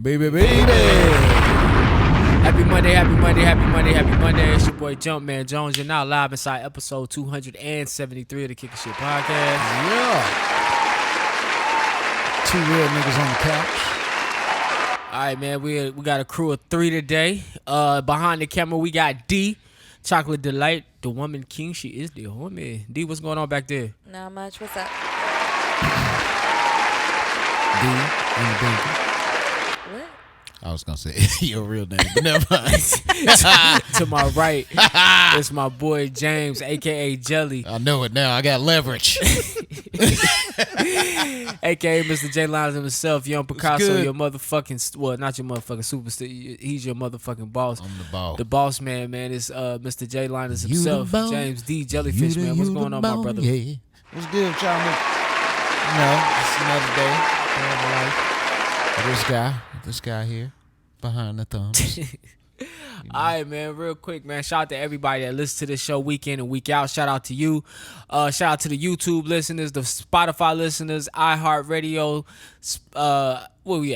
baby, baby. Happy Monday, happy Monday, happy Monday, happy Monday. It's your boy Jumpman Jones. You're now live inside episode 273 of the Kickin' Shit Podcast. Yeah. Two real niggas on the couch. All right, man, we got a crew of 3 today. Behind the camera, we got D, Chocolate Delight, the woman king. She is the woman. D, what's going on back there? Not much. What's up? D and the Binky. What? I was going to say your real name, but never mind. To my right, it's my boy James, a.k.a. Jelly. I know it now. I got leverage. A.k.a. Mr. J. Lyons himself, Young Picasso, good? your motherfucking, well, not your motherfucking superstar. He's your motherfucking boss. I'm the boss. The boss man is Mr. J. Lyons You himself, the boss. James D. Jellyfish, man. What's going on, my brother? Yeah. What's good, y'all? It's another day. This guy here, behind the thumbs. All right, man, real quick, man. Shout out to everybody that listens to this show week in and week out. Shout out to you. Shout out to the YouTube listeners, the Spotify listeners, iHeartRadio,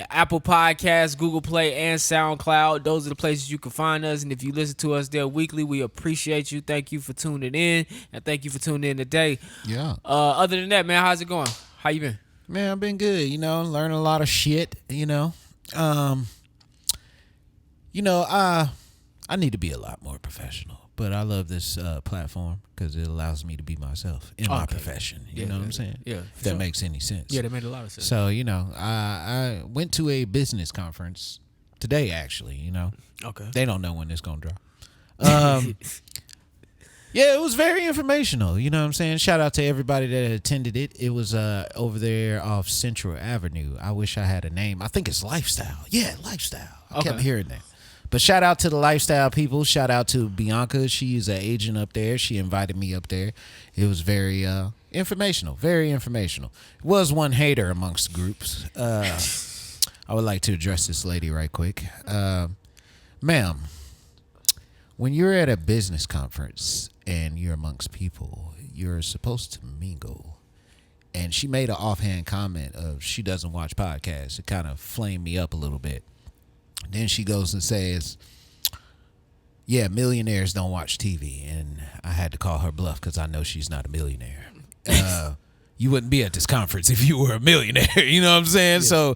Apple Podcasts, Google Play, and SoundCloud. Those are the places you can find us. And if you listen to us there weekly, we appreciate you. Thank you for tuning in, and thank you for tuning in today. Yeah. Other than that, man, how's it going? How you been? Man, I've been good, learning a lot of shit, I need to be a lot more professional, but I love this platform because it allows me to be myself in my profession. You know what I'm saying? Yeah. If that makes any sense. Yeah, that made a lot of sense. So, I went to a business conference today, actually, Okay. They don't know when it's going to drop. Yeah, it was very informational. You know what I'm saying? Shout out to everybody that attended it. It was over there off Central Avenue. I wish I had a name. I think it's Lifestyle. Yeah, Lifestyle. I kept hearing that. But shout out to the Lifestyle people. Shout out to Bianca. She is an agent up there. She invited me up there. It was very informational. Very informational. It was one hater amongst groups. I would like to address this lady right quick. Ma'am, when you're at a business conference and you're amongst people, you're supposed to mingle. And she made an offhand comment of she doesn't watch podcasts. It kind of flamed me up a little bit. Then she goes and says, yeah, millionaires don't watch TV. And I had to call her bluff because I know she's not a millionaire. You wouldn't be at this conference if you were a millionaire. You know what I'm saying? Yeah. So,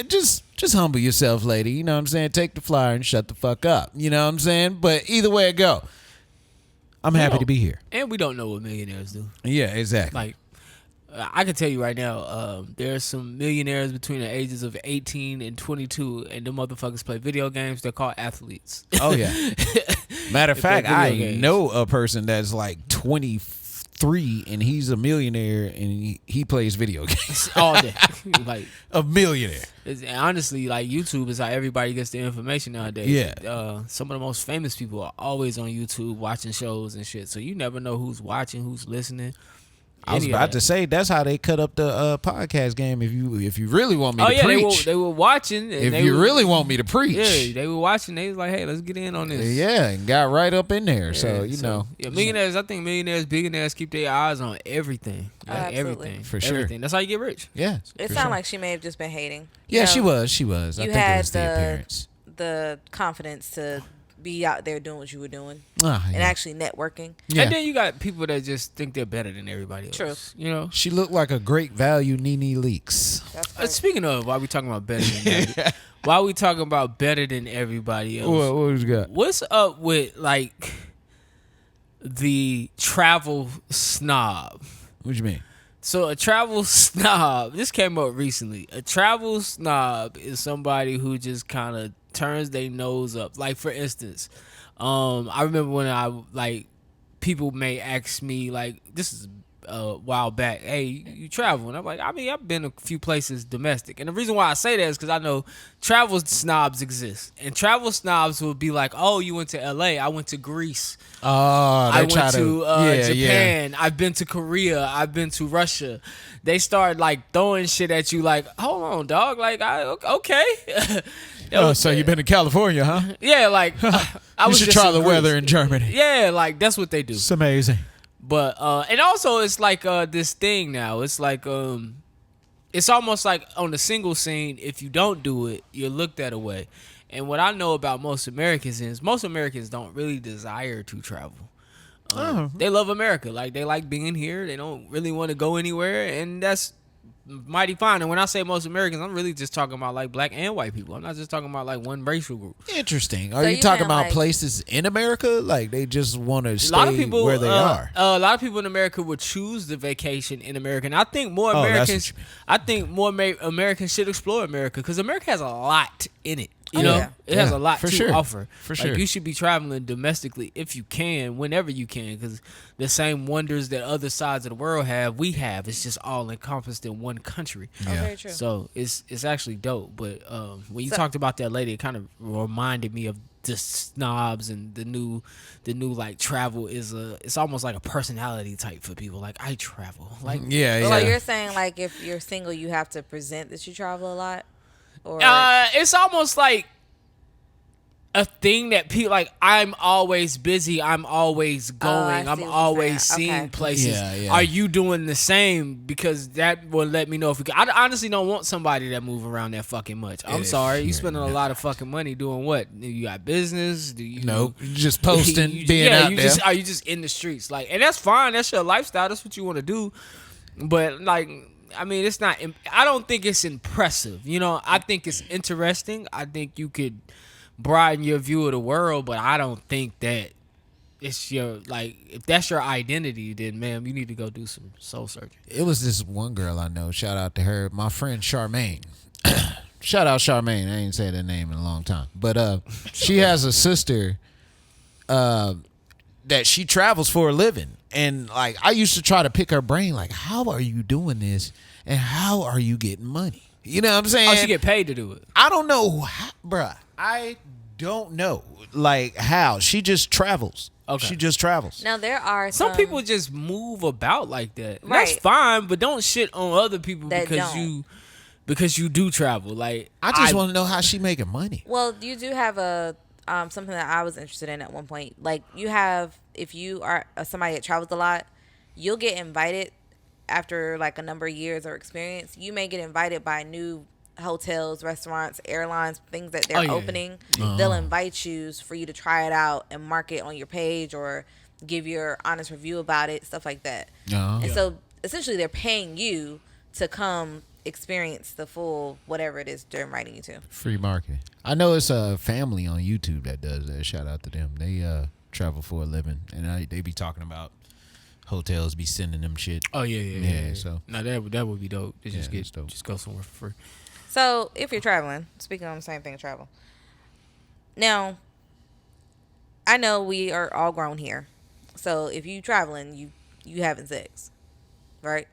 just humble yourself, lady. You know what I'm saying? Take the flyer and shut the fuck up. You know what I'm saying? But either way it go, I'm happy to be here. And we don't know what millionaires do. Yeah, exactly. Like, I can tell you right now, there's some millionaires between the ages of 18 and 22, and the motherfuckers play video games. They're called athletes. Oh, yeah. Matter of fact, I know a person that's like 23 and he's a millionaire and he plays video games all day. Like a millionaire. Honestly, like YouTube is how everybody gets the information nowadays. Yeah. Some of the most famous people are always on YouTube watching shows and shit. So you never know who's watching, who's listening. I was about to say that's how they cut up the podcast game. If you really want me to preach, they were watching. And if you really want me to preach, yeah, they were watching. They was like, hey, let's get in on this. Yeah, and got right up in there. So millionaires. I think millionaires, billionaires keep their eyes on everything. Like everything for sure. Everything. That's how you get rich. Yeah, it sounded like she may have just been hating. Yeah, she was. I think it was the appearance, the confidence to be out there doing what you were doing and actually networking. Yeah. And then you got people that just think they're better than everybody else. True. She looked like a great value Nene Leakes. Speaking of, why we talking about better than everybody? Why we talking about better than everybody else? What you got? What's up with like the travel snob? What you mean? So a travel snob, this came up recently. A travel snob is somebody who just kind of turns their nose up. Like, for instance, I remember when people may ask me, like, this is a while back, hey, you travel? And I'm like, I've been a few places domestic. And the reason why I say that is because I know travel snobs exist. And travel snobs will be like, oh, you went to L.A., I went to Greece. I went to Japan. Yeah. I've been to Korea. I've been to Russia. They start, like, throwing shit at you like, hold on, dog. Like, okay. So you've been to California, huh? Yeah, like, you should try the weather in Germany. Yeah, like, that's what they do. It's amazing. But and also it's like this thing now. It's like it's almost like on the single scene, if you don't do it, you're looked at away. And what I know about most Americans is most Americans don't really desire to travel. They love America. Like, they like being here. They don't really want to go anywhere, and that's mighty fine. And when I say most Americans, I'm really just talking about like black and white people. I'm not just talking about like one racial group. Interesting. Are you talking about places in America? Like, they just want to stay where they are? A lot of people in America would choose the vacation in America. And I think more Americans, Americans should explore America, because America has a lot in it. You know, it has a lot to offer. For sure. Like, you should be traveling domestically if you can, whenever you can, because the same wonders that other sides of the world have, we have. It's just all encompassed in one country. Yeah. Very true. So it's actually dope. But when you talked about that lady, it kind of reminded me of the snobs and the new like travel it's almost like a personality type for people. Like, I travel. Like, So you're saying, like, if you're single, you have to present that you travel a lot? Or it's almost like a thing that people like. I'm always busy. I'm always going. I'm always seeing places. Yeah. Are you doing the same? Because that will let me know if we can. I honestly don't want somebody that move around that fucking much. I'm sorry. You spending a lot of fucking money doing what? You got business? Do you? No, just posting, being out there. Are you just in the streets? Like, and that's fine. That's your lifestyle. That's what you want to do. But like, I mean, it's not. I don't think it's impressive. You know, I think it's interesting. I think you could broaden your view of the world, but I don't think that it's your, like, if that's your identity, then, ma'am, you need to go do some soul surgery. It was this one girl I know. Shout out to her, my friend Charmaine. Shout out Charmaine. I ain't said that name in a long time, but she has a sister that she travels for a living. And, like, I used to try to pick her brain, like, how are you doing this and how are you getting money? You know what I'm saying? Oh, she get paid to do it. I don't know how, bruh. I don't know, like, how. She just travels. Okay. She just travels. Now, there are some people just move about like that. Right. That's fine, but don't shit on other people because you do travel. Like, I just want to know how she making money. Well, you do have a something that I was interested in at one point. Like, you have, if you are somebody that travels a lot, you'll get invited after like a number of years or experience. You may get invited by new hotels, restaurants, airlines, things that they're opening. They'll invite you for you to try it out and mark it on your page or give your honest review about it, stuff like that. And so essentially they're paying you to come experience the full whatever it is they're inviting you to. Free marketing. I know it's a family on YouTube that does that. Shout out to them. They travel for a living, and they be talking about hotels be sending them shit. Oh yeah. So no, that would be dope. Just go somewhere for free. So if you're traveling, speaking on the same thing of travel. Now, I know we are all grown here. So if you traveling, you having sex, right?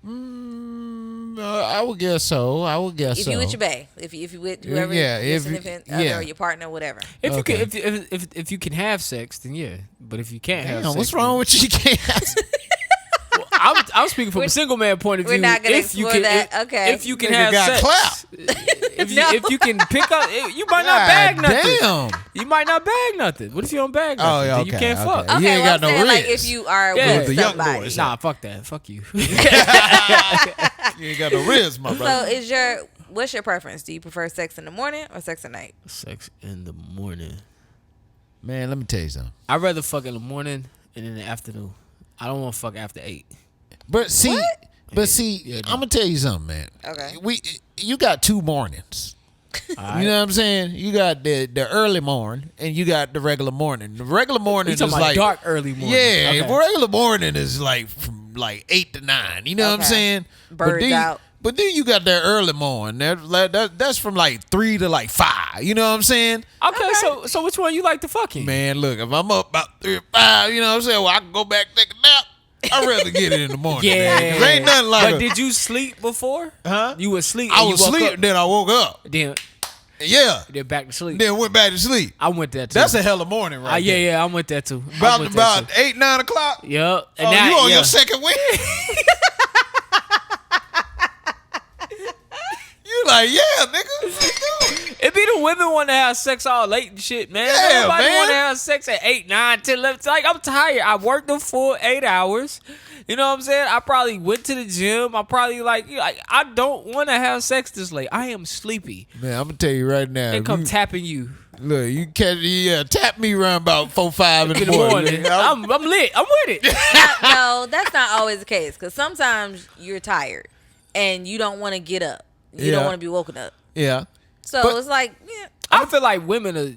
I would guess so. If you with your bae, if you with whoever, your significant other or your partner, whatever. If you can have sex, then yeah. But if you can't have sex, what's wrong with you? Can't have sex? I'm speaking from a single man point of view. We're not gonna explore that. Okay. If you can have sex, if you can pick up, you might not bag nothing. Damn. You might not bag nothing. What if you don't bag nothing? Oh, yeah, okay, you can't fuck. Okay, you ain't got no saying, risk. like, if you are with the young somebody. boys. Nah, fuck that. Fuck you. You ain't got no risk, my brother. So what's your preference? Do you prefer sex in the morning or sex at night? Sex in the morning. Man, let me tell you something. I'd rather fuck in the morning and in the afternoon. I don't want to fuck after 8. But see, I'm gonna tell you something, man. Okay. You got 2 mornings. Right. You know what I'm saying? You got the early morning and you got the regular morning. The regular morning is like dark early morning. Yeah, okay. Regular morning is like from like 8 to 9. You know what I'm saying? Birds out. But then you got that early morning. That's from like 3 to like 5. You know what I'm saying? Okay. So which one you like to fuck in? Man, look, if I'm up about 3 or 5, you know what I'm saying? Well, I can go back and take a nap. I'd rather get it in the morning. Yeah. Man, 'cause ain't nothing like. But did you sleep before? Huh? You was asleep. I was asleep, then I woke up. Then back to sleep. Then went back to sleep. I went there too. That's a hell of morning, right? Yeah, I went there too. About 8, 9 o'clock. Yep. And now you on your second week. You like, yeah, nigga. It be the Even women want to have sex all late and shit, man. Yeah, Nobody man. want to have sex at 8, 9, 10, 11. It's like, I'm tired. I worked the full 8 hours. You know what I'm saying? I probably went to the gym. I probably I don't want to have sex this late. I am sleepy. Man, I'm gonna tell you right now. They if come you, tapping you look, you catch tap me around about 4, 5 in in the the morning. morning. I'm lit. I'm with it. No, that's not always the case. Because sometimes you're tired and you don't want to get up. You don't Yeah. want to be woken up. Yeah. So But- it's like, yeah. I feel like women are,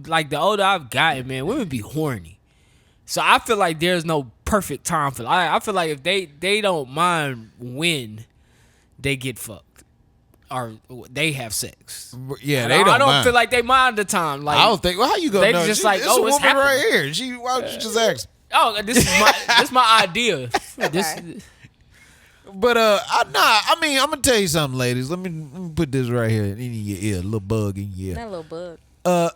like, the older I've gotten, man, women be horny. So I feel like there's no perfect time for. I feel like if they don't mind when they get fucked or they have sex. Yeah, I they don't. I don't mind. feel like they mind the time. Like, I don't think. Well, how you gonna they know? just She- like, this oh, a it's woman right happening. here. Why don't you just ask? oh, this is my idea. This, But I mean, I'm gonna tell you something, ladies. Let me put this right here in your ear, a little bug in your ear. That little bug.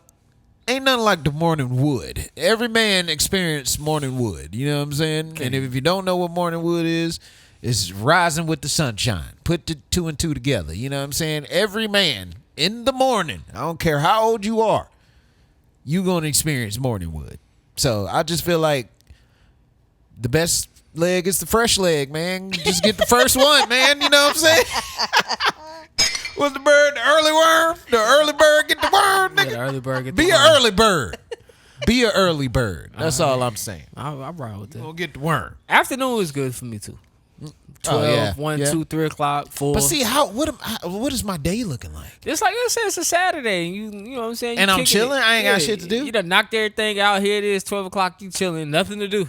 Ain't nothing like the morning wood. Every man experienced morning wood. You know what I'm saying? Okay. And if you don't know what morning wood is, it's rising with the sunshine. Put the 2 and 2 together. You know what I'm saying? Every man in the morning, I don't care how old you are, you gonna experience morning wood. So I just feel like the best leg is the fresh leg, man. Just get the first one, man. You know what I'm saying? What's the bird? The early worm? The early bird get the worm, nigga. the early bird get the Be an worm. early bird. Be an early bird. That's all I'm saying. I ride with that. We'll get the worm. Afternoon is good for me too. 12, yeah. 1, Yeah. 2, 3 o'clock, 4. But see, what is my day looking like? It's like I said, it's a Saturday. You know what I'm saying? You And I'm kicking chilling? it. I ain't got shit to do? You done knocked everything out. Here it is, 12 o'clock. You chilling, nothing to do.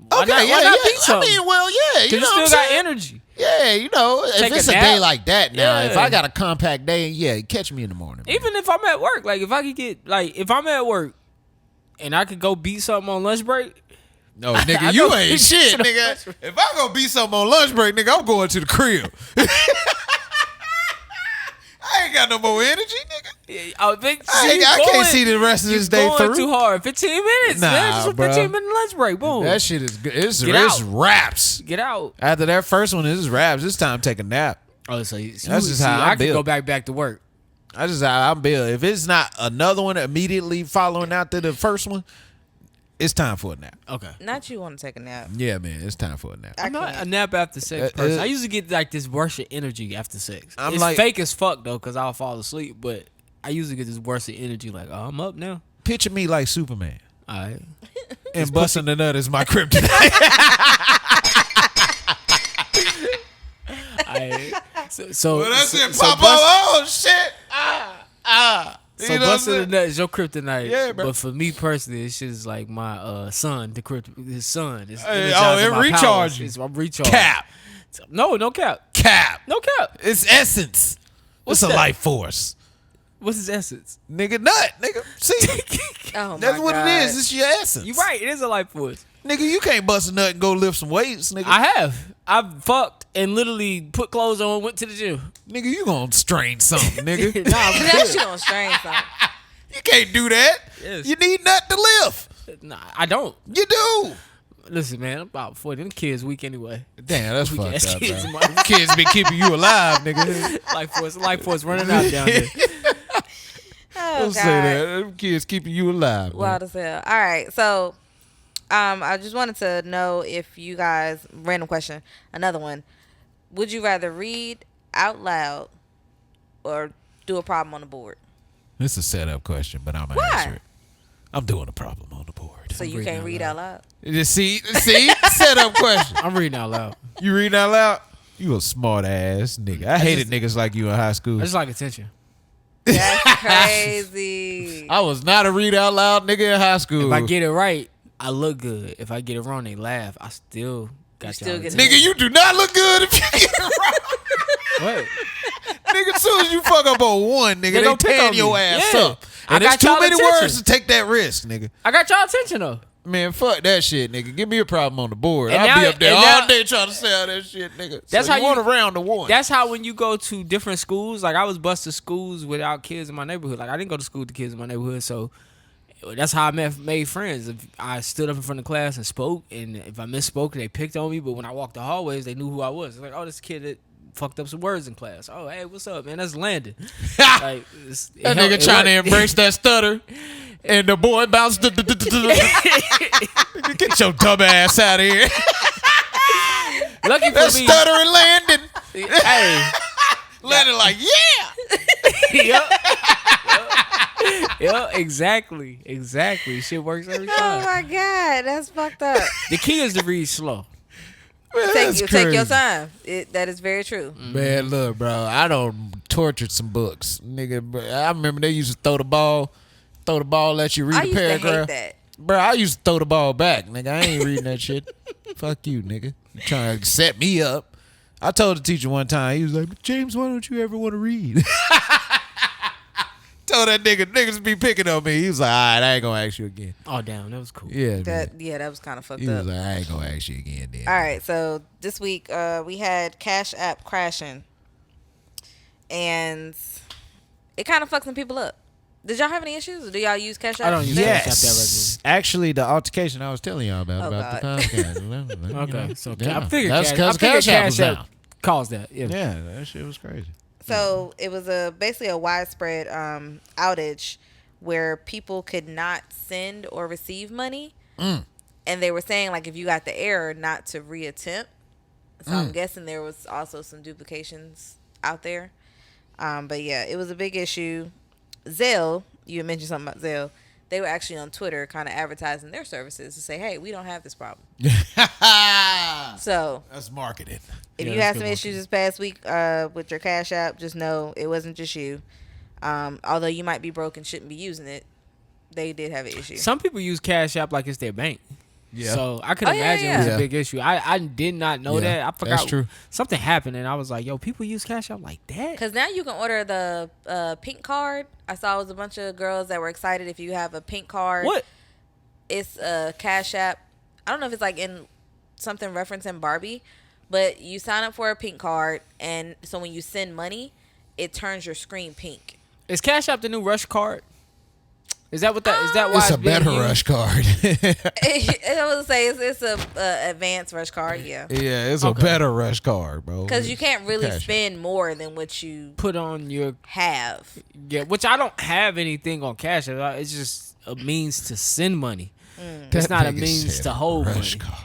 Why Okay, not, yeah, why not yeah. beat I something? mean, well, yeah. You Cause know you what still I'm got saying? energy. Yeah, you know, Take if a it's a nap. day like that now, if Yeah. I got a compact day, yeah, catch me in the morning. man. Even if I'm at work, like if I could get, like if I'm at work and I could go beat something on lunch break. No, nigga, I you know ain't you shit, should've- nigga. If I go beat something on lunch break, nigga, I'm going to the crib. I ain't got no more energy, nigga. I can't see the rest of this day going through. too hard. 15 minutes, Nah, man. Just a bruh. 15-minute lunch break. Boom. That shit is good. It's Get it's out. raps. Get out. After that first one, it's raps. It's time to take a nap. Oh, so That's just how I I'm can go built. back to work. That's just how I'm built. If it's not another one immediately following after the first one, it's time for a nap. Okay. Not you want to take a nap. Yeah, man, it's time for a nap. I I'm not can't. a nap after sex person. uh, I usually get like this burst of energy after sex. I'm It's like- fake as fuck though, cause I'll fall asleep. But I usually get this burst of energy, like, oh, I'm up now. Picture me like Superman. All right. And busting the nut is my kryptonite. So That's so, it. so Pop bust- oh shit. So You know what I'm busting the saying? nut is your kryptonite. Yeah, bro. But for me personally, it's just like my son, his son. It's Hey, energizing it my recharge powers. you. I'm recharged. Cap. No cap. Cap. No cap. It's essence. What's it's a that? life force. What's his essence? Nigga, nut. Nigga, see? Oh That's my what God. it is. It's your essence. You're right. It is a life force. Nigga, you can't bust a nut and go lift some weights, nigga. I have. I've fucked and literally put clothes on, went to the gym. Nigga, you gonna strain something, nigga. Nah, I'm That good. shit gonna strain something. You can't do that. Yes. You need nut to lift. Nah, I don't. You do. Listen, man, I'm about 40. Them kids weak anyway. Damn, that's Weak ass fucked up, kids, man. man. Kids been keeping you alive, nigga. Life force running out down there. Oh, Don't say God. that. Them kids keeping you alive. man. Wild as hell. All right, so I just wanted to know if you guys, random question, another one. Would you rather read out loud or do a problem on the board? This is a setup question, but I'm gonna Why? answer it. I'm doing a problem on the board. So you reading can't out read loud. out loud? Just see, setup question. I'm reading out loud. You reading out loud? You a smart ass nigga. I hated niggas like you in high school. I just like attention. That's crazy. I was not a read out loud nigga in high school. If I get it right, I look good. If I get it wrong, they laugh. I still got still y'all get attention. nigga, you do not look good if you get it right. What? Nigga, as soon as you fuck up on one, nigga, they gonna pick tearing on your me. ass Yeah. up. I And there's got too y'all many attention. words to take that risk, nigga. I got y'all attention though. Man, fuck that shit, nigga. Give me a problem on the board. And I'll now- be up there and all now- day trying to sell that shit, nigga. That's so how you you- want around the one. That's how when you go to different schools, like I was busting schools without kids in my neighborhood. Like I didn't go to school with the kids in my neighborhood, so that's how I made friends. If I stood up in front of class and spoke, and if I misspoke, they picked on me. But when I walked the hallways, they knew who I was. It's like, oh, this kid that fucked up some words in class. Oh, hey, what's up, man? That's Landon. Like, that nigga trying to embrace that stutter, and the boy bounced. Get your dumb ass out of here. Lucky for that me, stuttering Landon. Hey, Landon like, yeah. Yep, exactly. Shit works every time. Oh my god, that's fucked up. The key is to read slow. Man, Take your time. That is very true. Man, look, bro, I don't tortured some books, nigga. Bro, I remember they used to throw the ball, let you read I a used paragraph. to hate that. Bro, I used to throw the ball back, nigga. I ain't reading that shit. Fuck you, nigga. You trying to set me up. I told the teacher one time, he was like, James, why don't you ever want to read? Told that niggas be picking on me. He was like, all right, I ain't gonna ask you again. Oh, damn, that was cool. Yeah, That was kind of fucked he up. was like, I ain't gonna ask you again then. All right, so this week we had Cash App crashing, and it kind of fucked some people up. Did y'all have any issues? Or do y'all use Cash App? I don't use Cash App that Yes. Actually, the altercation I was telling y'all about the God. podcast. Okay, so Yeah. I figured That's Cash Cash App was down. caused that. Yeah. Yeah, that shit was crazy. So it was basically a widespread outage where people could not send or receive money, and they were saying like if you got the error, not to reattempt. So I'm guessing there was also some duplications out there. But yeah, it was a big issue. Zelle, you had mentioned something about Zelle. They were actually on Twitter kind of advertising their services to say, hey, we don't have this problem. So that's marketing. if Yeah, you that's had good some issues this past week with your Cash App, just know it wasn't just you. Although you might be broke and shouldn't be using it, they did have an issue. Some people use Cash App like it's their bank. Yeah. So I could Oh, yeah, imagine it yeah. was Yeah. a big issue. I did not know Yeah, that. I forgot that's true. something happened, and I was like, "Yo, people use Cash App like that." Because now you can order the pink card. I saw it was a bunch of girls that were excited if you have a pink card. What? It's a Cash App. I don't know if it's like in something referencing Barbie, but you sign up for a pink card, and so when you send money, it turns your screen pink. Is Cash App the new Rush card? Is that what that? Is that why It's a being better used? rush card. I would say it's a advanced rush card, yeah. Yeah, it's Okay. a better rush card, bro. Because you can't really Cash App. spend more than what you Put on your have. which I don't have anything on Cash App. It's just a means to send money. Mm. It's That not a nigga means said to hold rush money. card.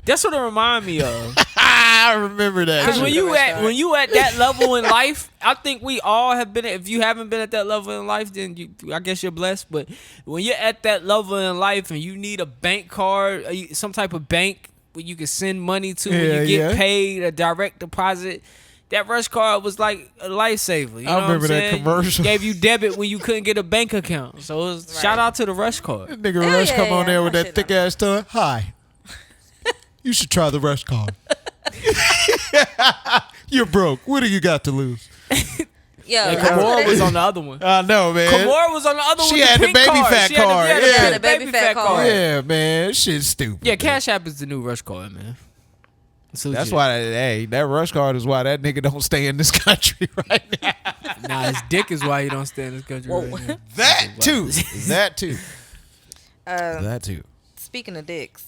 That's what it remind me of. I remember that. Because I when shit. remember that. when you at that level in life, I think we all have been. If you haven't been at that level in life, then I guess you're blessed. But when you're at that level in life and you need a bank card, some type of bank where you can send money to, when Yeah, you get yeah. paid, a direct deposit. That Rush card was like a lifesaver. You know I remember what I'm that saying? commercial. Gave you debit when you couldn't get a bank account. So it was, Right. shout out to the Rush card. That nigga Hell Rush yeah, come on yeah, there with I that should thick know. ass tongue. Hi. You should try the Rush card. You're broke. What do you got to lose? Yo, And that's what Kimora it was is. on the other one. I know, man. Kimora was on the other one. She with had the pink baby card. fat She had the- card. yeah, Yeah. the baby fat card. card. Yeah, man. Shit's stupid. Yeah, man. Cash App is the new Rush card, man. It's That's legit. why, hey, that Rush card is why that nigga don't stay in this country right now. Nah, his dick is why you don't stay in this country. Whoa. Right now. That too. That too. Uh, That too. Speaking of dicks,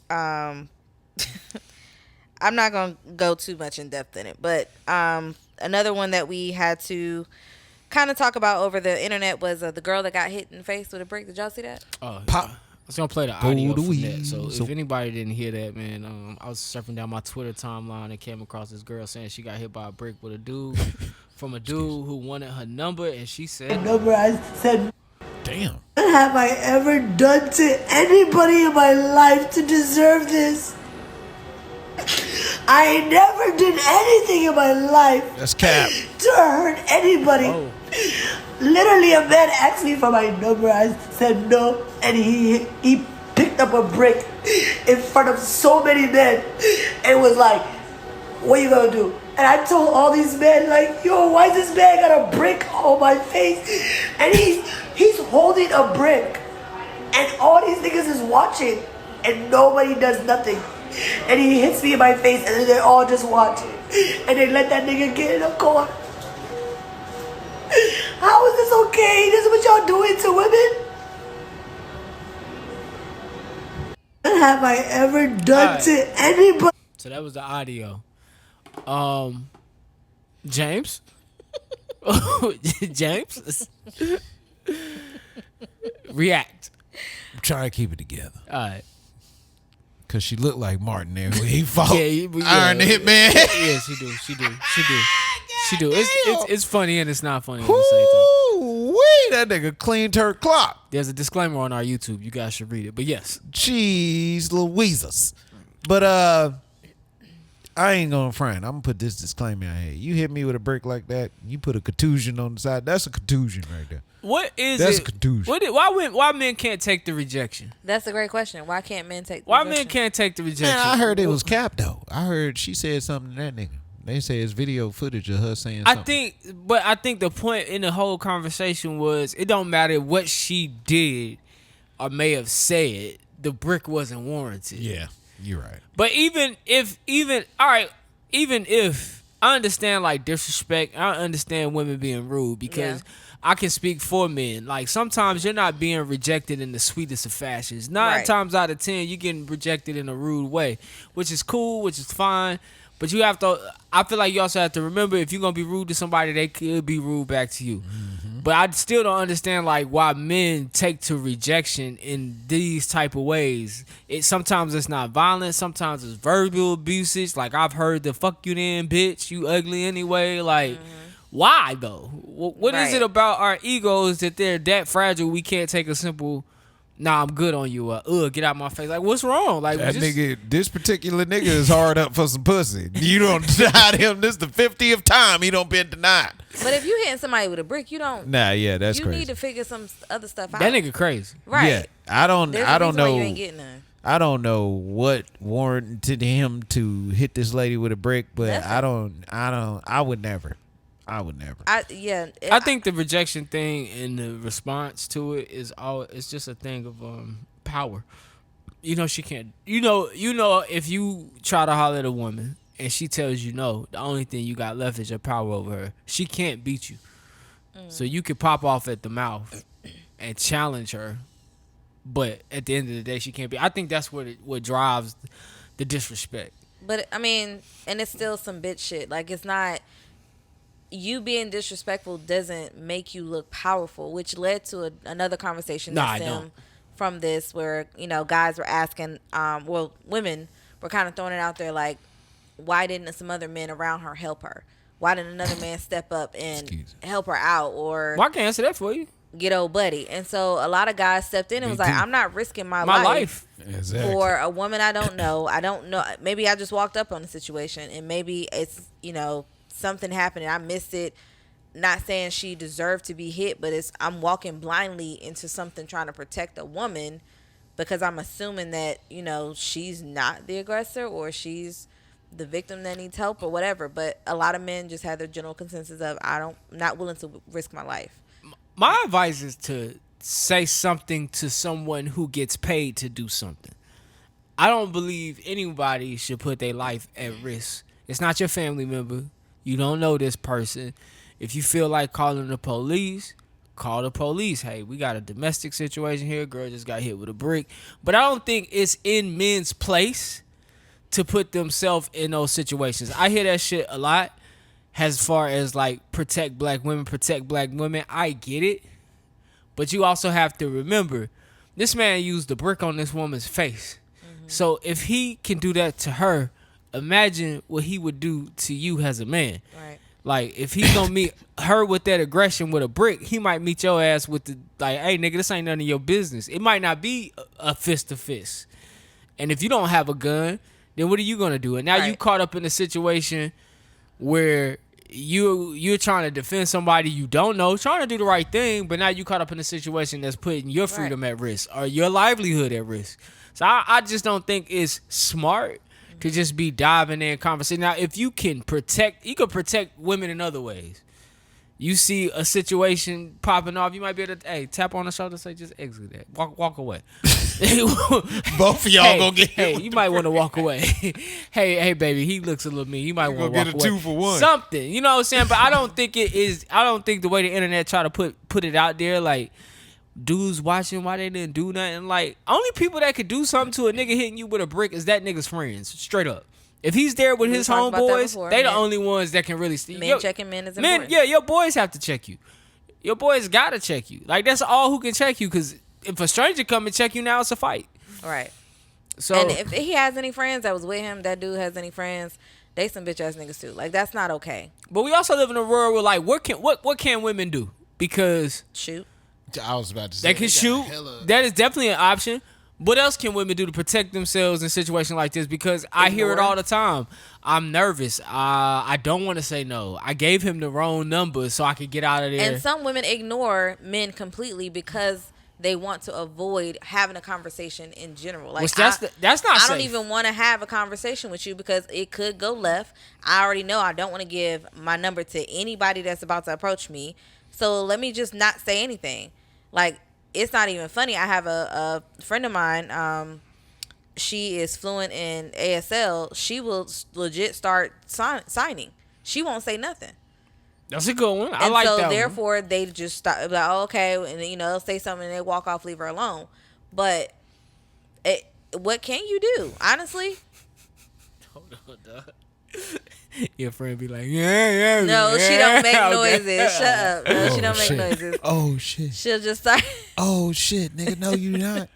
I'm not gonna go too much in depth in it, but another one that we had to kind of talk about over the internet was the girl that got hit in the face with a brick. Did y'all see that? Oh, Pop. I was gonna play the audio the from that. So weasel. if anybody didn't hear that, man, I was surfing down my Twitter timeline and came across this girl saying she got hit by a brick with a dude from a dude who wanted her number, and she said, Number, I said, Damn. what have I ever done to anybody in my life to deserve this? I never did anything in my life That's cap. to hurt anybody. "Oh, Literally, a man asked me for my number. I said no, and he picked up a brick in front of so many men and was like, "What you gonna do?" And I told all these men, like, "Yo, why this man got a brick on my face?" And he's holding a brick, and all these niggas is watching, and nobody does nothing. And he hits me in my face, and then they all just watching, and they let that nigga get in the car. How is this okay? This is what y'all doing to women? What have I ever done Alright. to anybody? So that was the audio. James? James? React. I'm trying to keep it together. All right. Cause she looked like Martin there when he fought Yeah. Iron the Hitman. Yeah, she do. It's funny and it's not funny at the same time. Wait, that nigga cleaned her clock. There's a disclaimer on our YouTube. You guys should read it. But yes. Jeez Louises. But I ain't gonna front. I'm gonna put this disclaimer out here. You hit me with a brick like that, you put a contusion on the side. That's a contusion right there. What is That's it? a contusion. Why men can't take the rejection? That's a great question. Why can't men take the Why rejection? men can't take the rejection? Man, I heard it was cap though. I heard she said something to that nigga. They say it's video footage of her saying something. I think the point in the whole conversation was it don't matter what she did or may have said, the brick wasn't warranted. Yeah, you're right. But even if I understand like disrespect, I understand women being rude because I can speak for men. Like sometimes you're not being rejected in the sweetest of fashions. 9 times out of 10, you're getting rejected in a rude way, which is cool, which is fine. But you have to. I feel like you also have to remember if you're gonna be rude to somebody, they could be rude back to you. Mm-hmm. But I still don't understand like why men take to rejection in these type of ways. Sometimes it's not violent, sometimes it's verbal abuses. Like I've heard the "fuck you then, bitch, you ugly anyway." Like, why though? What is it about our egos that they're that fragile? We can't take a simple. Nah, I'm good on you. Get out my face. Like, what's wrong? Like, that nigga, this particular nigga is hard up for some pussy. You don't deny him. This is the 50th time he don't been denied. But if you hitting somebody with a brick, you don't. Nah, yeah, that's crazy. You need to figure some other stuff out. That nigga crazy. Right. Yeah, I don't know. You ain't getting none. I don't know what warranted him to hit this lady with a brick, but I would never. I think the rejection thing and the response to it it's just a thing of power. You know she can't. You know if you try to holler at a woman and she tells you no, the only thing you got left is your power over her. She can't beat you, so you could pop off at the mouth and challenge her, but at the end of the day, she can't be. I think that's what drives the disrespect. But I mean, and it's still some bitch shit. Like it's not. You being disrespectful doesn't make you look powerful, which led to another conversation that stemmed from this where, guys were asking, women were kind of throwing it out there like, why didn't some other men around her help her? Why didn't another man step up and help her out? Or I can answer that for you. Get old buddy. And so a lot of guys stepped in and was like, I'm not risking my life for a woman I don't know. Maybe I just walked up on the situation and maybe it's, something happened and I missed it. Not saying she deserved to be hit, but I'm walking blindly into something trying to protect a woman because I'm assuming that, she's not the aggressor or she's the victim that needs help or whatever. But a lot of men just have their general consensus of not willing to risk my life. My advice is to say something to someone who gets paid to do something. I don't believe anybody should put their life at risk. It's not your family member. You don't know this person. If you feel like calling the police, call the police. Hey, we got a domestic situation here. Girl just got hit with a brick. But I don't think it's in men's place to put themselves in those situations. I hear that shit a lot as far as like protect black women. I get it. But you also have to remember, this man used the brick on this woman's face. Mm-hmm. So if he can do that to her, imagine what he would do to you as a man. Right. Like, if he's gonna meet her with that aggression with a brick, he might meet your ass with the, like, hey, nigga, this ain't none of your business. It might not be a fist to fist. And if you don't have a gun, then what are you gonna do? And now you caught up in a situation where you're trying to defend somebody you don't know, trying to do the right thing, but now you caught up in a situation that's putting your freedom at risk or your livelihood at risk. So I just don't think it's smart to just be diving in conversation. Now, if you can protect women in other ways. You see a situation popping off, you might be able to, tap on the shoulder, say, just exit that. Walk away. Both of y'all gonna get hit. Hey, you might want to walk away. hey, baby, he looks a little mean. You might want to walk away. Get a 2-for-1. Something. You know what I'm saying? But I don't think the way the internet try to put it out there, like, dudes watching why they didn't do nothing. Like, only people that could do something to a nigga hitting you with a brick is that nigga's friends. Straight up. If he's there with We his talked about that homeboys, before. they the Men- only ones that can really see. Men checking men is important. Yeah, your boys have to check you. Your boys gotta check you. Like that's all who can check you. Because if a stranger come and check you now, it's a fight. Right. So And if he has any friends that was with him, that dude has any friends, they some bitch ass niggas too. Like that's not okay. but we also live in a world where like what can women do? Because Shoot. I was about to say they can shoot. That is definitely an option. What else can women do to protect themselves in situations like this? Because I hear it Ignore. all the time. I'm nervous. I don't want to say no. I gave him the wrong number so I could get out of there. And some women ignore men completely because they want to avoid having a conversation in general. Like Which that's not I safe. don't even want to have a conversation with you because it could go left. I already know I don't want to give my number to anybody that's about to approach me. So let me just not say anything. Like, it's not even funny. I have a friend of mine. She is fluent in ASL. She will legit start signing. She won't say nothing. That's a good one. I And like so that therefore they just stop like, oh, okay, and they'll say something and they walk off, leave her alone. But what can you do, honestly? one. Hold on, dog. Your friend be like, yeah. No, yeah. she don't make Okay. noises. Shut up. No, she don't make shit. noises. Oh shit. She'll just start. Oh shit, nigga. No, you not.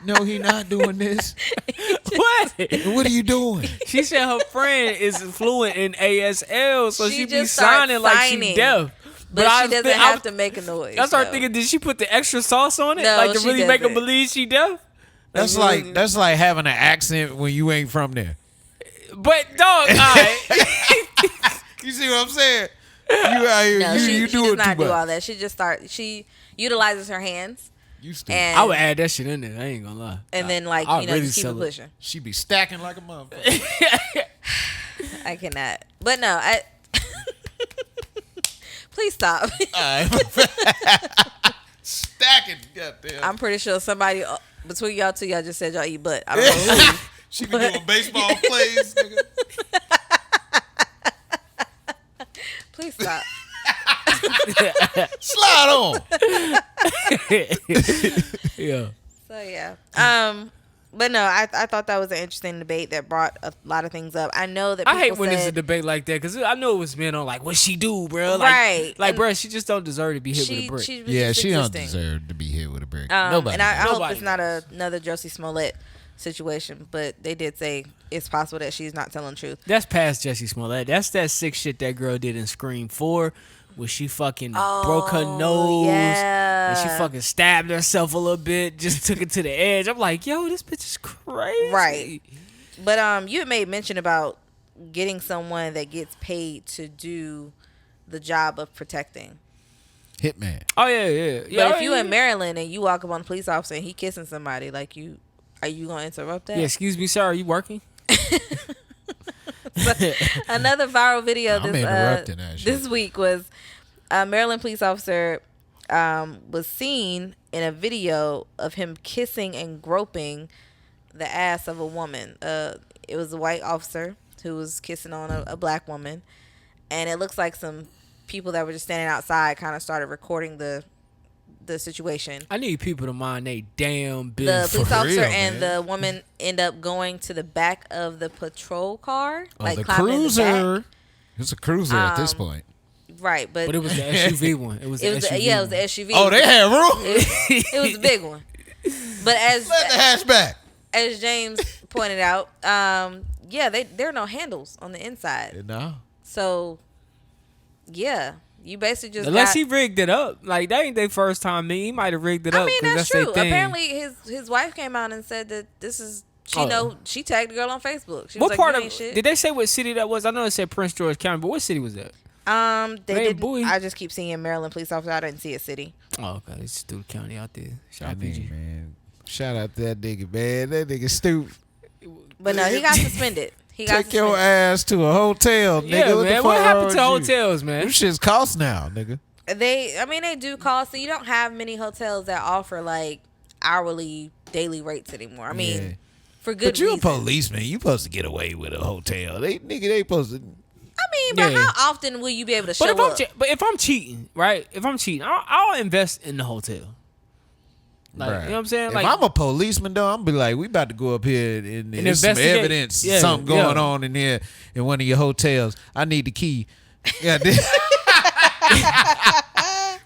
No, he not doing this. What? What are you doing? She said her friend is fluent in ASL, so She she be just starts signing like she signing. deaf. But I she doesn't think- have to make a noise. I started no. thinking, did she put the extra sauce on it, No, like to she really make her doesn't. believe she deaf? That's really- like having an accent when you ain't from there. But dog, alright. You see what I'm saying? You out here, No, you she do does it too not do all much. that. She just she utilizes her hands You stupid. and I would add that shit in there. I ain't gonna lie. and then like I'll really just keep it sell it. pushing. She be stacking like a motherfucker. I cannot. But no, please stop. Stacking, goddamn. I'm pretty sure somebody between y'all two, y'all just said y'all eat butt. I don't know who. She be doing baseball plays, nigga. Please stop. Slide on. Yeah. So yeah. But no, I thought that was an interesting debate that brought a lot of things up. I know that I people hate when there's a said debate like that because I know it was men on like, what she do, bro? Like, Right. Like, And bro, she just don't deserve to be hit with a brick. she was Yeah, just she don't existing. deserve to be hit with a brick. And Nobody. I hope Nobody it's not another Josie Smollett situation, but they did say it's possible that she's not telling the truth. That's past Jessie Smollett. That's that sick shit that girl did in Scream 4 where she fucking broke her nose and she yeah. fucking stabbed herself a little bit, just took it to the edge. I'm like, yo, this bitch is crazy. Right. But you had made mention about getting someone that gets paid to do the job of protecting. Hitman. Oh, yeah. But if you in Maryland and you walk up on a police officer and he kissing somebody, like are you gonna interrupt that? Yeah, excuse me, sir, are you working? Another viral video I'm interrupting that shit. this week was a Maryland police officer was seen in a video of him kissing and groping the ass of a woman. It was a white officer who was kissing on a black woman, and it looks like some people that were just standing outside kind of started recording the situation. I need people to mind they damn The business. police For officer real, and man. the woman end up going to the back of the patrol car, Oh, like the climbing in the back. cruiser. It's a cruiser at this point. Right, but But it was the SUV one. It was the SUV it was one. the SUV. Oh, they had room. It was a big one. But Let the hatchback. as James pointed out, yeah, there are no handles on the inside. No. So, yeah, you basically just Unless got, he rigged it up. Like, that ain't their first time. He might have rigged it I up. mean, 'cause that's their true. thing. Apparently, his wife came out and said that this is she tagged the girl on Facebook. She was What like, part "You of ain't shit." did they say what city that was? I know it said Prince George County, but what city was that? They Hey, didn't. boy. I just keep seeing Maryland police officer. I didn't see a city. Oh, okay, it's Stewart County out there. Shout I out mean, PG. man. Shout out to that nigga, man. That nigga stupid. But no, he got suspended. He got Take your suspended. ass to a hotel, nigga. Yeah, what man. The What fuck happened wrong to with you? hotels, man? Them shits cost now, nigga. They do cost. So you don't have many hotels that offer like hourly, daily rates anymore. I mean, Yeah. for good But you a reason. policeman. You supposed to get away with a hotel. They supposed to. I mean, but Yeah. how often will you be able to show But up? if I'm cheating, right? If I'm cheating, I'll invest in the hotel. Like, Bruh. you know what I'm saying? If Like, I'm a policeman, though, I'm be like, we about to go up here and there's some investigate. evidence, Yeah, something going yeah. on in here in one of your hotels. I need the key. Yeah,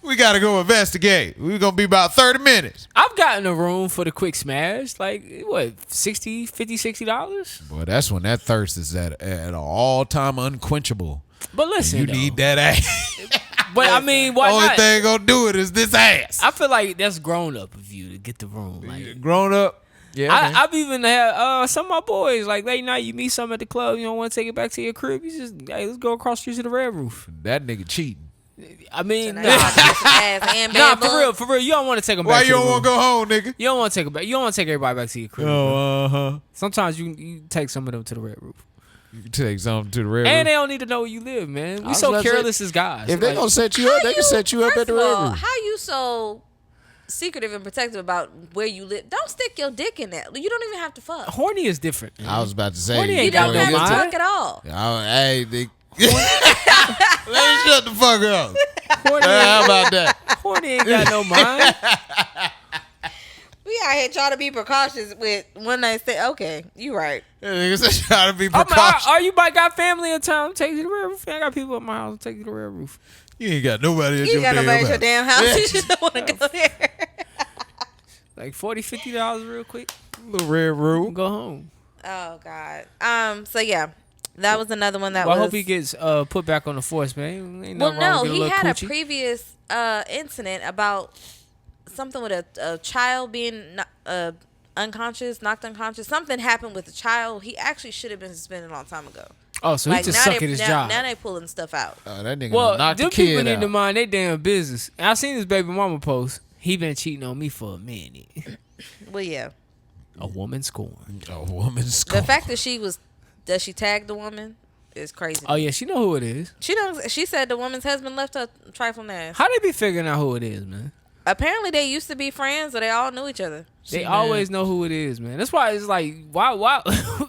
we got to go investigate. We're going to be about 30 minutes. I've gotten a room for the quick smash. Like, what, $60? Boy, that's when that thirst is at an all-time unquenchable. But listen, You though. need that ass. But I mean, why Only not? thing gonna do it is this ass. I feel like that's grown up of you to get the room. Like, Grown up. Yeah. I've even had some of my boys, like, late night, you meet something at the club, you don't want to take it back to your crib, you just, hey, let's go across the street to the Red Roof. That nigga cheating. I mean, So now you got some ass and nah, bad for real, you don't want to take them Why back you to the don't want room. to go home, nigga? You don't want to take it back. You don't want to take everybody back to your crib. Uh-huh. Sometimes you take some of them to the Red Roof. You can take something to the Red And Roof. they don't need to know where you live, man. I We was so about to say, careless as guys. If they gonna set you up, they can set you up at the Red Roof. How you so secretive and protective about where you live? Don't stick your dick in that. You don't even have to fuck. horny is different. Man. I was about to say. Horny ain't You got don't no have to mind. fuck at all. Hey, they, let me shut the fuck up. Horny, How about that? horny ain't got no mind. We out here trying to be precautious with one night stand. Okay, you right. Niggas say trying to be I mean, precautious. are you got family in town? Take you to the Red Roof. I got people at my house. Take you to the Red Roof. You ain't got nobody at You your got damn nobody at your house. damn house. You just don't want to go there. Like $40-$50 real quick. Little Red Roof. Go home. Oh God. So yeah, that was another one that Well, was. I hope he gets put back on the force, man. Ain't Well, nothing wrong no, with he getting a had little a coochie. previous incident about something with a child being unconscious, knocked unconscious. Something happened with the child. He actually should have been suspended a long time ago. Oh, so he just sucking his job. Now they pulling stuff out. That nigga Well, knocked the them people kid need to out. mind their damn business. And I seen this baby mama post. He been cheating on me for a minute. Well, yeah. A woman scorned. A woman's The fact that she tagged the woman is crazy. Oh yeah, she know who it is. She knows. She said the woman's husband left her trifling ass. How they be figuring out who it is, man? Apparently, they used to be friends, or they all knew each other. They always know who it is, man. That's why it's like, why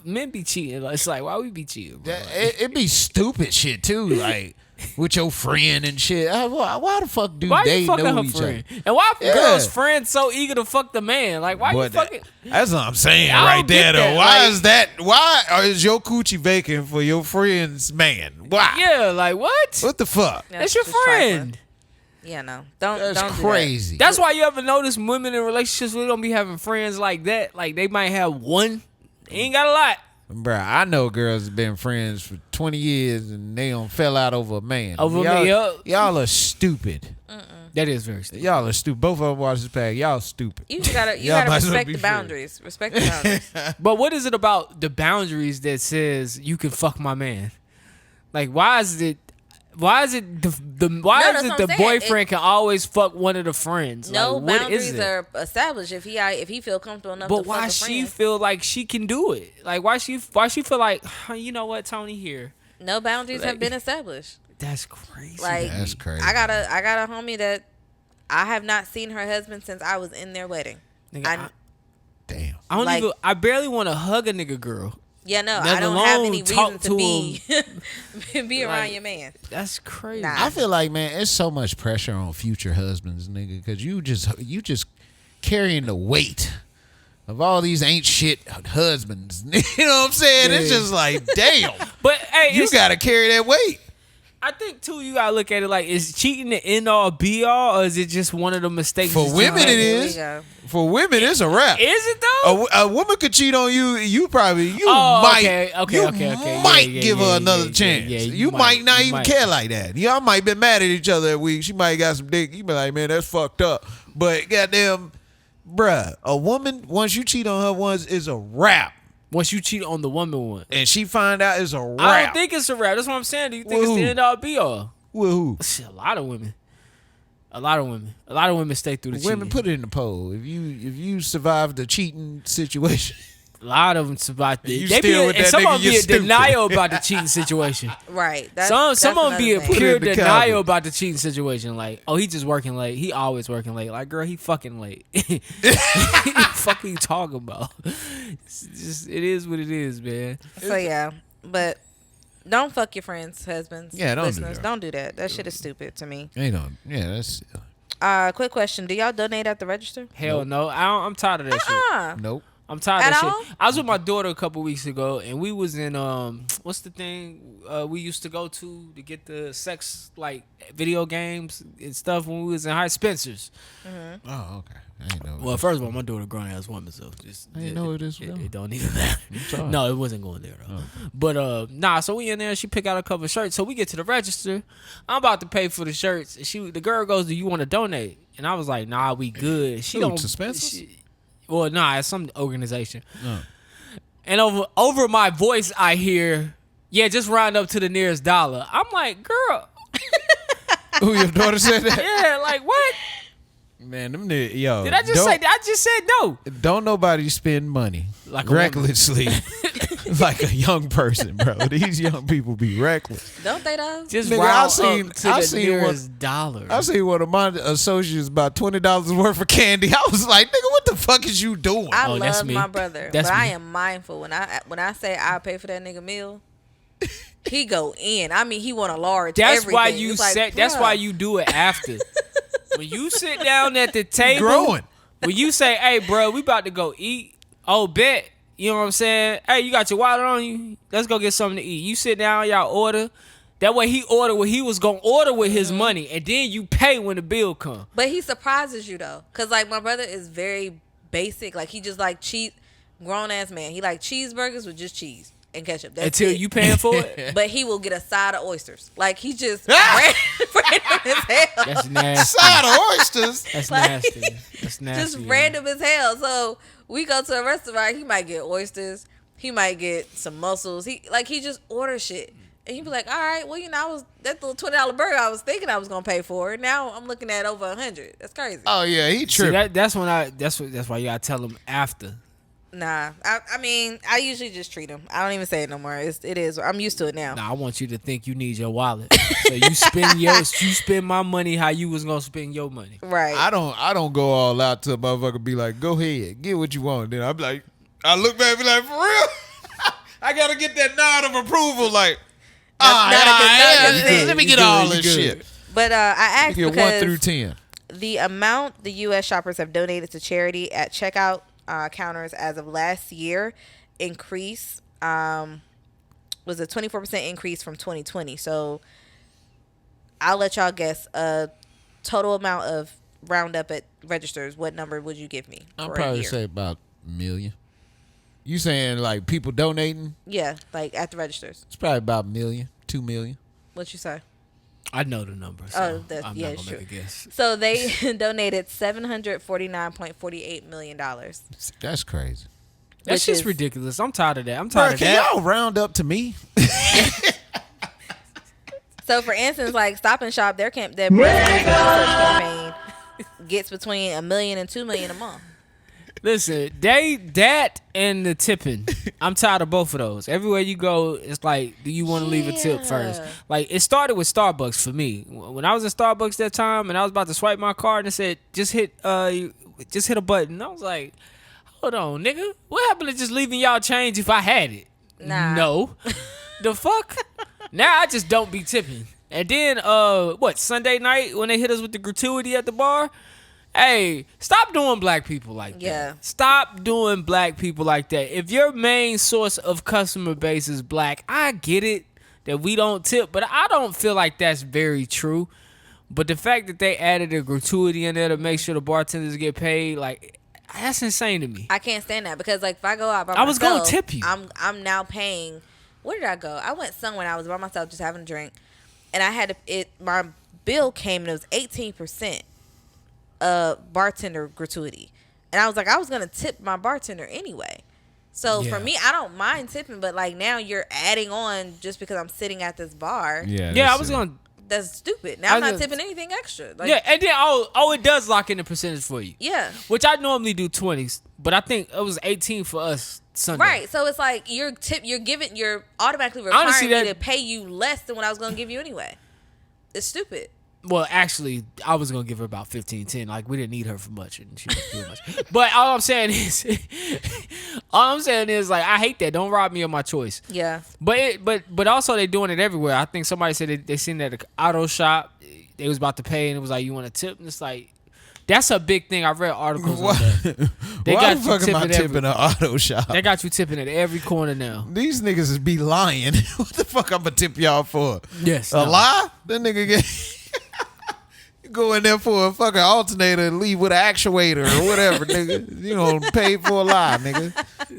men be cheating? It's like, why we be cheating, bro? It be stupid shit too, like with your friend and shit. Why the fuck do Why they you fucking know her each friend? other? And why Yeah. girls' friends so eager to fuck the man? Like, why you But fucking? that's what I'm saying I right don't there, get though. that. Why Like- is that? Why is your coochie vacant for your friend's man? Why? Yeah, like what? What the fuck? That's your just trifling. friend. Yeah, no, don't. That's don't crazy. That's why you ever notice women in relationships we don't be having friends like that. Like they might have one, they ain't got a lot. Bruh, I know girls have been friends for 20 years and they don't fell out over a man. Over y'all, me, yup. y'all are stupid. That is very stupid. Y'all are stupid. Both of them watch this pack. Y'all stupid. You just gotta Y'all might as well respect be the friends. boundaries. Respect the boundaries. But what is it about the boundaries that says you can fuck my man? Like why is it the I'm saying. boyfriend can always fuck one of the friends? No Like, what boundaries is it? are established if he feel comfortable enough. But to why fuck a she friend. feel like she can do it? Like why she feel like you know what, Tony here? No boundaries have Like- been established. That's crazy. Like That's crazy. I got a homie that I have not seen her husband since I was in their wedding. Nigga, Damn. I don't like- even. I barely want to hug a nigga girl. Yeah, no, Let I don't have any alone talk reason to to be around Like- your man. That's crazy. Nah. I feel like, man, it's so much pressure on future husbands, nigga, because you just carrying the weight of all these ain't shit husbands. You know what I'm saying? It's Yeah. just like, damn, But hey, you it's- got to carry that weight. I think too, you gotta look at it like, is cheating the end all be all, or is it just one of the mistakes? For that you women, make? it Here we is. go. For women, it's a wrap. Is it though? A woman could cheat on you. You probably Oh, might okay. you Yeah, might yeah, give yeah, her another yeah, chance. yeah, you might not you even might. care like that. Y'all might been mad at each other that week. She might got some dick. You be like, man, that's fucked up. But goddamn, bruh, a woman once you cheat on her once is a wrap, Once you cheat on the woman one, and she find out it's a wrap. I don't think it's a rap. That's what I'm saying. Do you think With it's the who? end all be all? With who? Shit, a lot of women. A lot of women stay through the Women, cheating. put it in the poll. If you survive the cheating situation, A lot of them survive. You They be still in, with and that some nigga, of them you be in stupid. denial about the cheating situation. Right. Some of them be in another thing. pure Put it in the denial comment. about the cheating situation. Like, oh, he just working late. He always working late. Like, girl, he fucking late. Fuck are you talking about? It's just, it is what it is, man. So yeah, but don't fuck your friends' husbands. Yeah, don't do listeners. that. Don't do that. That shit is stupid to me. they don't. Yeah, that's. Quick question: do y'all donate at the register? Hell no. I'm tired of that shit. Nope. I'm tired At of that all? shit. I was with my daughter a couple weeks ago, and we was in what's the thing we used to go to get the sex like video games and stuff when we was in high Spencer's. Oh, okay. I ain't know. Well, first of all, my daughter a grown ass woman, so just I didn't know it is. it don't even matter. sorry. No, it wasn't going there though. Okay. But nah, so we in there. She pick out a couple of shirts. So we get to the register. I'm about to pay for the shirts. And the girl goes, "Do you want to donate?" And I was like, "Nah, we good." She Who, don't. to Spencer's? Well, nah, it's some organization. No. And over my voice, I hear, "Yeah, just round up to the nearest dollar." I'm like, "Girl, Who, your daughter said that? yeah, like what? Man, them niggas, yo. Did I just say? I just said no." Don't nobody spend money Like a woman. recklessly like a young person, bro. These young people be reckless. Don't they though? Just Nigga, round I seen- up to I the seen nearest dollar. I seen one of my associates about $20 worth of candy. I was like, nigga, what the fuck is you doing? I Oh, that's love me. my brother, That's but I me. am mindful when I say I pay for that nigga meal. He go in. I mean, he want a large. That's everything. why you It's like, set. That's bruh. why you do it after. When you sit down at the table, Growing. when you say, "Hey, bro, we about to go eat," oh, bet. You know what I'm saying? Hey, you got your wallet on you? Let's go get something to eat. You sit down, y'all order. That way he ordered what he was gonna order with his money, and then you pay when the bill come. But he surprises you though, cause like my brother is very basic. Like he just like grown ass man. He like cheeseburgers with just cheese and ketchup. That's Until it. you paying for it. But he will get a side of oysters. Like he just random as hell. That's nasty. Side of oysters. That's Like, nasty. That's nasty. Just yeah. random as hell. So we go to a restaurant. He might get oysters. He might get some mussels. He just orders shit. And you be like, all right, well, you know, that little $20 burger I was thinking I was gonna pay for. Now I'm looking at over 100. That's crazy. Oh yeah, he See, tripping. that's why you gotta tell him after. Nah, I mean, I usually just treat him. I don't even say it no more. It is. I'm used to it now. Nah, I want you to think you need your wallet. So you spend my money how you was gonna spend your money. Right. I don't go all out to a motherfucker be like, go ahead, get what you want. Then I'm like, I look back and be like, for real? I gotta get that nod of approval, like, let me get all this shit. But I asked Get because 1 through 10. the amount the U.S. shoppers have donated to charity at checkout counters as of last year was a 24% increase from 2020. So I'll let y'all guess a total amount of roundup at registers. What number would you give me? I'll for a probably year? say about $1 million. You saying like people donating? Yeah, like at the registers. It's probably about $1 million, $2 million. What you say? I know the number. So Oh, that's I'm yeah, not gonna sure. make a guess. So they donated $749.48 million. That's crazy. That's Which just is- ridiculous. I'm tired of that. I'm Bro, tired of can that. y'all round up to me? So for instance, like Stop and Shop, their breast cancer research campaign gets between $1 million and $2 million a month. Listen, that and the tipping. I'm tired of both of those. Everywhere you go, it's like, do you want to leave a tip first? Yeah. Like, it started with Starbucks for me. When I was at Starbucks that time and I was about to swipe my card and it said, just hit a button. I was like, hold on, nigga. What happened to just leaving y'all change if I had it? Nah. No. The fuck? Now I just don't be tipping. And then, Sunday night when they hit us with the gratuity at the bar? Hey, stop doing black people like that. Yeah. Stop doing black people like that. If your main source of customer base is black, I get it that we don't tip, but I don't feel like that's very true. But the fact that they added a gratuity in there to make sure the bartenders get paid, like, that's insane to me. I can't stand that because like if I go out by I was gonna myself, tip you. I'm now paying. Where did I go? I went somewhere. I was by myself just having a drink, and I had my bill came and it was 18%. Bartender gratuity, and I was like, I was gonna tip my bartender anyway. So Yeah. for me, I don't mind tipping, but like now you're adding on just because I'm sitting at this bar. Yeah, I was gonna. That's stupid. Now I'm I not just- tipping anything extra. Like, Yeah, and then it does lock in the percentage for you. yeah. Which I normally do 20s, but I think it was 18 for us Sunday. Right, so it's like you're automatically requiring Honestly, me that- to pay you less than what I was gonna give you anyway. It's stupid. Well, actually, I was gonna give her about 15, 10. Like, we didn't need her for much, and she didn't do much. But all I'm saying is, like, I hate that. Don't rob me of my choice. Yeah. But also they doing it everywhere. I think somebody said they seen that at the auto shop. they was about to pay, and it was like, you want a tip? And it's like, that's a big thing. I read articles on that. They Why got the you fuck am I tipping tipping an auto shop? They got you tipping at every corner now. These niggas is be lying. What the fuck I'm gonna tip y'all for? Yes, A no. lie? That nigga get you go in there for a fucking alternator and leave with an actuator or whatever, nigga. You know, paid for a lie, nigga.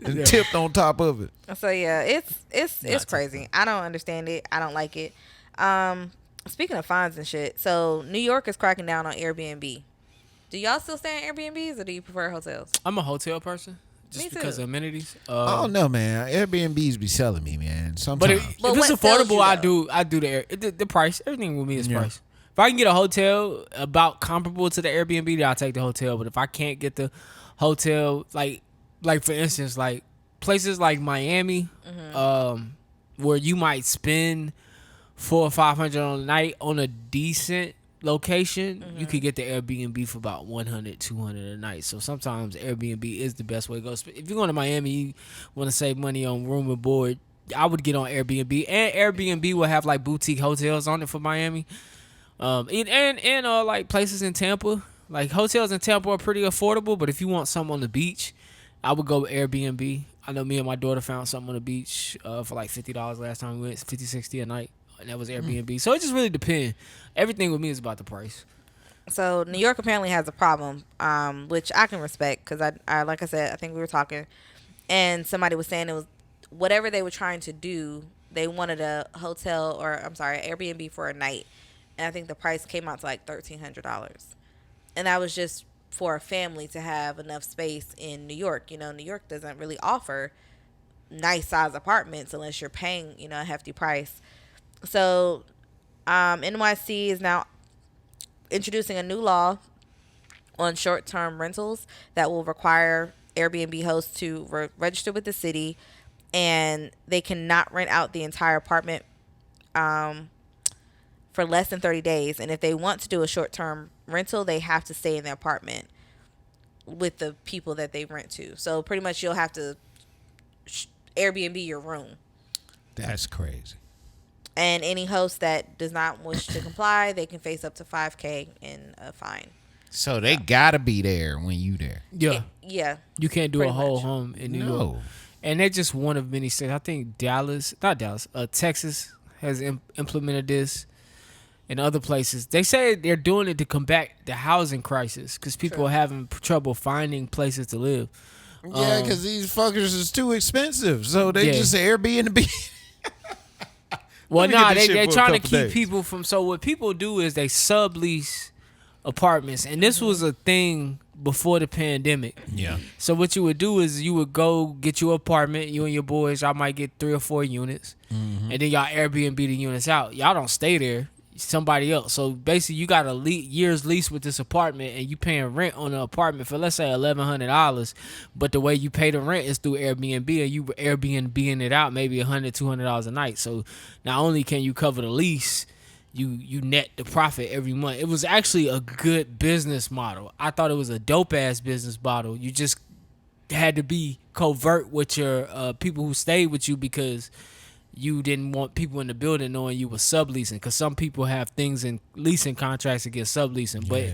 And tipped on top of it. So yeah, it's crazy. I don't understand it. I don't like it. Speaking of fines and shit, so New York is cracking down on Airbnb. Do y'all still stay in Airbnbs or do you prefer hotels? I'm a hotel person. Me Just too. because of amenities. I don't know, man. Airbnbs be selling me, man. But Sometimes. if But it's what sells affordable, you, I do the price. Everything with me is Yeah. price. If I can get a hotel about comparable to the Airbnb, then I'll take the hotel. But if I can't get the hotel, like for instance, like places like Miami, where you might spend $400 or $500 on a night on a decent location, you could get the Airbnb for about $100, $200 a night. So sometimes Airbnb is the best way to go. If you're going to Miami, you want to save money on room and board, I would get on Airbnb. And Airbnb will have like boutique hotels on it for Miami. And like places in Tampa. Like hotels in Tampa are pretty affordable, but if you want something on the beach, I would go with Airbnb. I know me and my daughter found something on the beach for like $50 last time we went, $50, $60 a night. And that was Airbnb. So it just really depends. Everything with me is about the price. So New York apparently has a problem, which I can respect because I like I said, I think we were talking, and somebody was saying it was whatever they were trying to do. They wanted a hotel Airbnb for a night, and I think the price came out to like $1,300, and that was just for a family to have enough space in New York. You know, New York doesn't really offer nice size apartments unless you're paying a hefty price. So, NYC is now introducing a new law on short-term rentals that will require Airbnb hosts to register with the city, and they cannot rent out the entire apartment for less than 30 days. And if they want to do a short-term rental, they have to stay in the apartment with the people that they rent to. So pretty much you'll have to Airbnb your room. That's crazy. And any host that does not wish to comply, they can face up to $5,000 in a fine. So they gotta be there when you there. Yeah. Yeah. You can't do a Pretty whole much. home in New No. York. And they're just one of many states. I think Texas has implemented this, and other places. They say they're doing it to combat the housing crisis because people are having trouble finding places to live. Yeah, because these fuckers is too expensive. So they just Airbnb. Well, Let me get nah, this shit they're for a trying to couple keep days. people from. So what people do is they sublease apartments, and this was a thing before the pandemic. Yeah. So what you would do is you would go get your apartment, you and your boys, y'all might get 3 or 4 units, and then y'all Airbnb the units out. Y'all don't stay there. Somebody else. So basically you got a year's lease with this apartment, and you paying rent on the apartment for, let's say, $1,100, but the way you pay the rent is through Airbnb, and you Airbnb-ing it out maybe $100, $200 a night. So not only can you cover the lease, you net the profit every month. It was actually a good business model. I thought it was a dope ass business model. You just had to be covert with your people who stayed with you because you didn't want people in the building knowing you were subleasing, because some people have things in leasing contracts against subleasing. But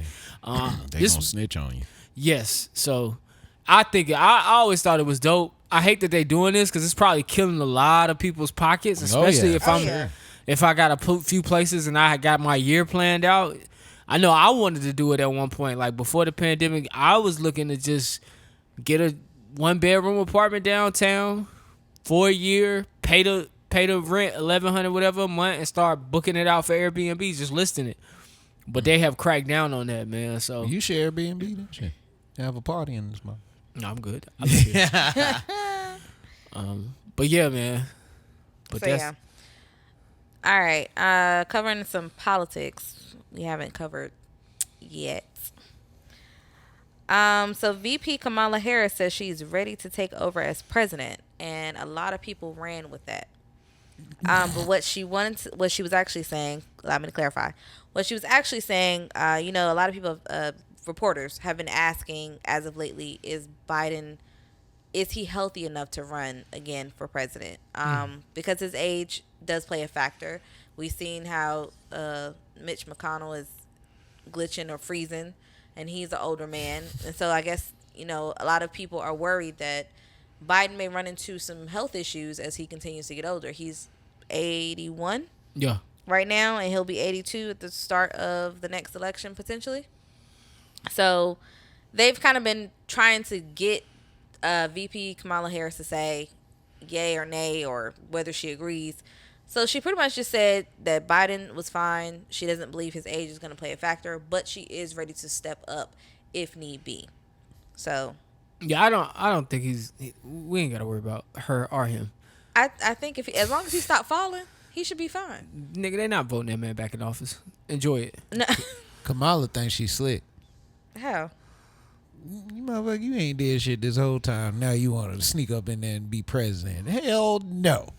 They gonna snitch on you. yes, so I always thought it was dope. I hate that they doing this because it's probably killing a lot of people's pockets, especially if I got a few places and I got my year planned out. I know I wanted to do it at one point, like before the pandemic. I was looking to just get a 1-bedroom apartment downtown for a year, pay the rent $1,100 whatever a month, and start booking it out for Airbnb, just listing it. But they have cracked down on that, man. So You should Airbnb that shit. Have a party in this month. no, I'm good. But yeah, man. But So yeah. All right. Covering some politics we haven't covered yet. So VP Kamala Harris says she's ready to take over as president, and a lot of people ran with that. But what she was actually saying, allow me to clarify. What she was actually saying, a lot of people, reporters have been asking as of lately, is he healthy enough to run again for president? Because his age does play a factor. We've seen how Mitch McConnell is glitching or freezing, and he's an older man. And so I guess, a lot of people are worried that Biden may run into some health issues as he continues to get older. He's 81 right now, and he'll be 82 at the start of the next election potentially. So they've kind of been trying to get VP Kamala Harris to say yay or nay or whether she agrees. So she pretty much just said that Biden was fine. She doesn't believe his age is going to play a factor, but she is ready to step up if need be. So yeah, I don't think we ain't got to worry about her or him. I think as long as he stop falling, he should be fine. Nigga, they not voting that man back in office. Enjoy it. No. Kamala thinks she's slick. How? You motherfucker, you ain't did shit this whole time. Now you want to sneak up in there and be president? Hell no.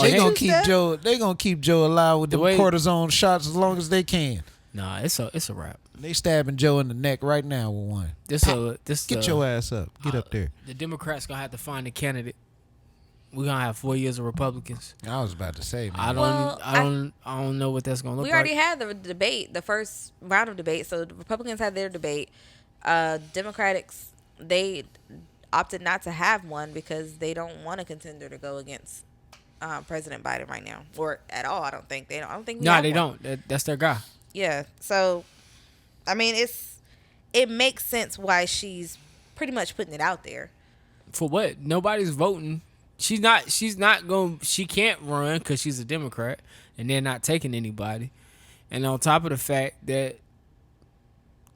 They gonna keep Joe alive with the cortisone shots as long as they can. Nah, it's a wrap. They stabbing Joe in the neck right now with one. Get your ass up. Get up there. The Democrats gonna have to find a candidate. We're gonna have 4 years of Republicans. I was about to say, man. I don't know what that's gonna look like. We already had the debate, the first round of debate. So the Republicans had their debate. Democrats, they opted not to have one because they don't want a contender to go against President Biden right now, or at all. I don't think they don't. No, they don't. That's their guy. Yeah. So, I mean, it makes sense why she's pretty much putting it out there. For what? Nobody's voting. She can't run because she's a Democrat, and they're not taking anybody. And on top of the fact that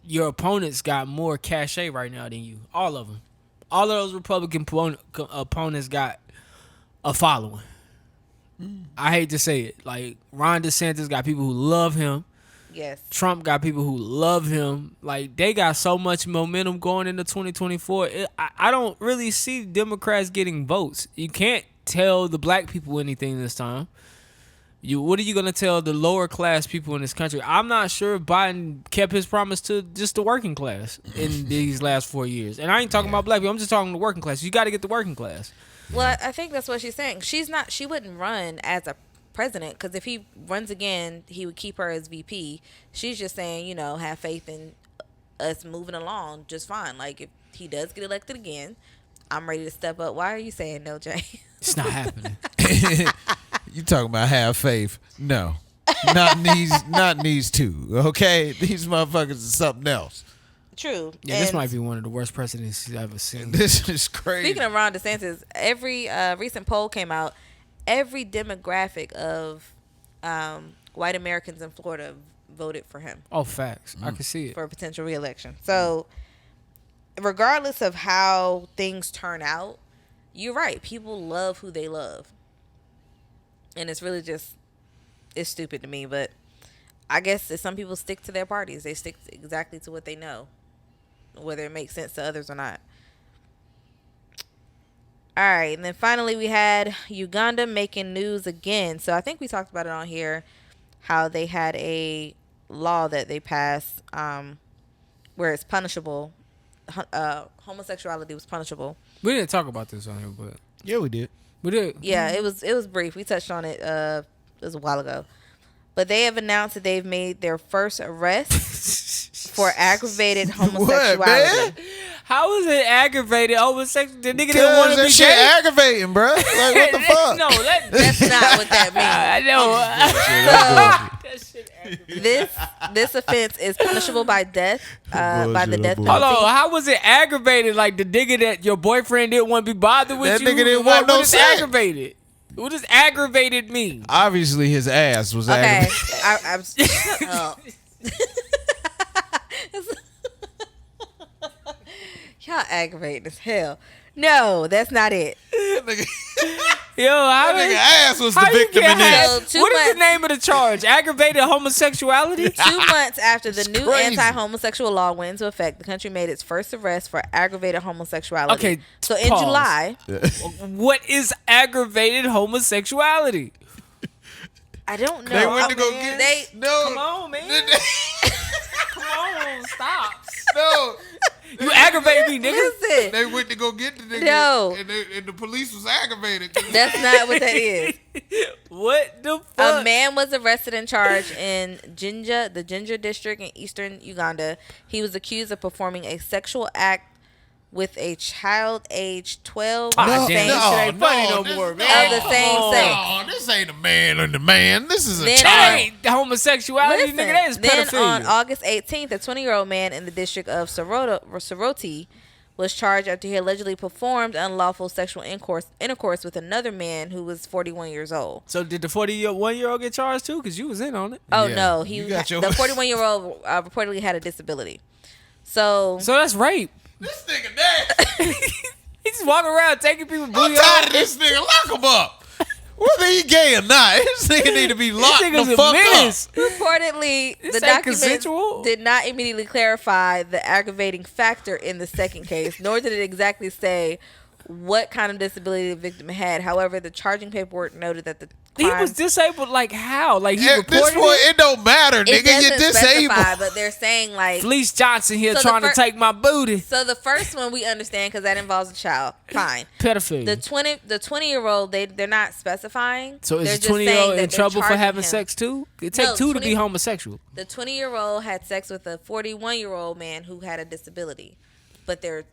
your opponents got more cachet right now than you. All of them. All of those Republican opponents got a following. I hate to say it. Like, Ron DeSantis got people who love him. Yes. Trump got people who love him. Like, they got so much momentum going into 2024. I don't really see Democrats getting votes. You can't tell the black people anything this time. What are you going to tell the lower class people in this country? I'm not sure if Biden kept his promise to just the working class in these last 4 years. And I ain't talking about black people. I'm just talking the working class. You got to get the working class. Well, I think that's what she's saying. She wouldn't run as a president because if he runs again, he would keep her as VP. She's just saying, have faith in us moving along just fine. Like, if he does get elected again, I'm ready to step up. Why are you saying no, Jay? It's not happening. You talking about have faith? No, not these two. Okay, these motherfuckers is something else. True. Yeah, this might be one of the worst presidents he's ever seen. This is crazy. Speaking of Ron DeSantis, every recent poll came out. Every demographic of white Americans in Florida voted for him. Oh, facts. I can see it. For a potential reelection. So, regardless of how things turn out, you're right. People love who they love. And it's really it's stupid to me. But I guess some people stick to their parties. They stick exactly to what they know, whether it makes sense to others or not. All right, and then finally we had Uganda making news again. So I think we talked about it on here, how they had a law that they passed where it's punishable. Homosexuality was punishable. We didn't talk about this on here, but yeah, we did. We did. Yeah, it was brief. We touched on it. It was a while ago. But they have announced that they've made their first arrest for aggravated homosexuality. What, man? How is it aggravated homosexual? The nigga didn't want to be shit gay. Aggravating, bro. Like, what the fuck? No, that's not what that means. I know. That shit aggravated. This offense is punishable by death. By the death penalty. Hold on, how was it aggravated? Like the nigga that your boyfriend didn't want to be bothered with that you? That nigga didn't want no sex. Aggravated. What does aggravated mean? Obviously, his ass was aggravated. I'm shut up. Y'all aggravating as hell. No, that's not it. Yo, how that nigga ass was the victim in this. What is the name of the charge? Aggravated homosexuality? 2 months after the new anti-homosexual law went into effect, the country made its first arrest for aggravated homosexuality. Okay, so in July, what is aggravated homosexuality? I don't know. They went to go get. No, come on, man. Come on, stop. No. You aggravate me, nigga. Listen. They went to go get the nigga. No. And the police was aggravated. That's not what that is. What what the fuck? A man was arrested and charged in the Jinja district in eastern Uganda. He was accused of performing a sexual act with a child aged 12 Ah, of the damn, same this shit ain't funny no this- more, man. of the same sex. No, this ain't a man and the man. This is a Then- That child. ain't homosexuality, Listen, nigga. That is then pedophilia. on August 18th, a 20-year-old man in the district of Soroti was charged after he allegedly performed unlawful sexual intercourse with another man who was 41 years old. So did the 41-year-old get charged too? Because you was in on it. Oh Yeah, no, you got your- the 41-year-old reportedly had a disability. So So that's rape. This nigga nasty. He just walking around taking people I'm booty tired of off. this nigga. Lock him up. Whether he gay or not, this nigga need to be locked This nigga's the a fuck menace. reportedly, This the ain't documents consensual. did not immediately clarify the aggravating factor in the second case, nor did it exactly say what kind of disability the victim had. However, the charging paperwork noted that the He crime was disabled. Like how? Like he At this reported point, it? it don't matter, it nigga. You're doesn't specify, disabled. but they're saying like. Felice Johnson here So the trying to fir- take my booty. So the first one we understand because that involves a child. Fine. Pedophilia. The 20-year-old they're not specifying. So They're is the just saying 20-year-old that in they're trouble for charging having him. sex too? It take No, two to 20 be homosexual. The 20-year-old had sex with a 41-year-old man who had a disability, but they're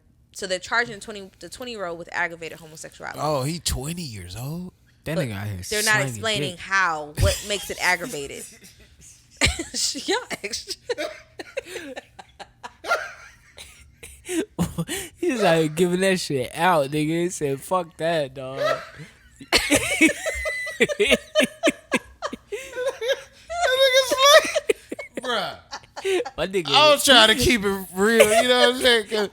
charging the 20-year-old with aggravated homosexuality. Oh, he 20 years old. That But nigga out here. they're not slanging explaining dick. what makes it aggravated. Y'all extra. He's out here giving that shit out, nigga. He said, "Fuck that, dog." Bruh. My nigga. I was trying to keep it real, you know what I'm saying? 'Cause,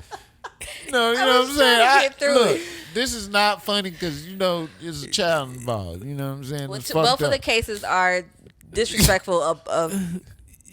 you know what I'm was saying? trying to get through Look, it. this is not funny because, you know, there's a child involved. You know what I'm saying? It's Both fucked of the up. cases are disrespectful of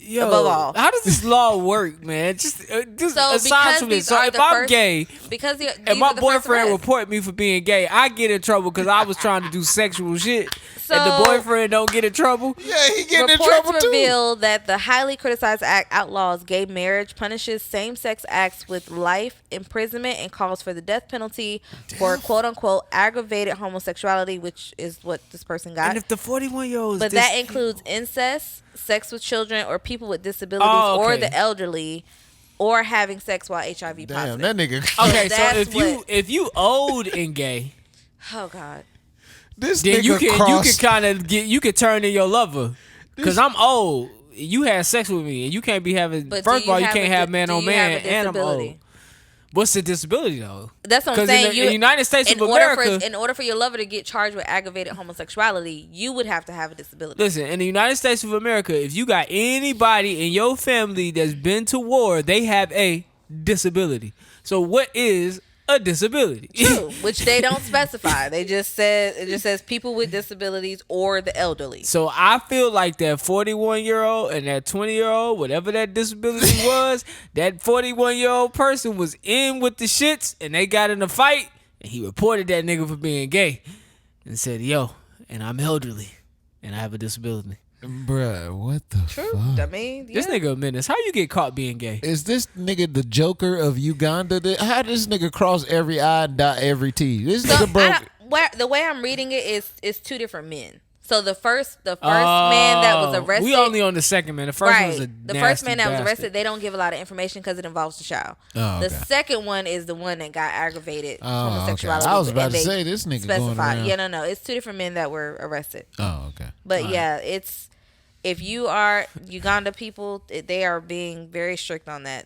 Yo, above all. how does this law work, man? Just So aside because from this, these so are if the I'm first- gay because and my boyfriend report me for being gay, I get in trouble because I was trying to do sexual shit, and the So- boyfriend don't get in trouble. Yeah, he getting in Reports trouble too. reveal that the highly criticized act outlaws gay marriage, punishes same-sex acts with life imprisonment, and calls for the death penalty for quote-unquote aggravated homosexuality, which is what this person got. And if the 41-year-old, But that includes incest, sex with children or people with disabilities, Oh, or okay. the elderly, or having sex while HIV Damn, positive. that nigga. okay, so that's if you old and gay, Oh God. This then nigga you can crossed. kind of turn in your lover. Because I'm old. You had sex with me, and you can't be having. But First of all, you have can't a have di- man do on you have man, a and I'm disability? old. What's the disability though? That's what I'm Because saying. in the United States of America, in order for your lover to get charged with aggravated homosexuality, you would have to have a disability. listen, in the United States of America, if you got anybody in your family that's been to war, they have a disability. So what is a disability? True, which they don't specify. It just says people with disabilities or the elderly. So I feel like that 41-year-old and that 20-year-old, whatever that disability was, that 41-year-old person was in with the shits and they got in a fight and he reported that nigga for being gay and said, "Yo, and I'm elderly and I have a disability." Bruh, what the True. fuck? I mean, yeah. This nigga a menace. How you get caught being gay? Is this nigga the Joker of Uganda? How does this nigga cross every I and dot every T? This So nigga broke. the way I'm reading it is two different men. So the first man that was arrested. We only on the second man. The first one was a the first man that was nasty arrested, they don't give a lot of information because it involves the child. Oh, The okay. second one is the one that got aggravated Oh, okay. homosexuality. I was about and to they say, this nigga going specified. around. Yeah, no, it's two different men that were arrested. Oh, okay. But yeah, it's if you are Uganda people, they are being very strict on that.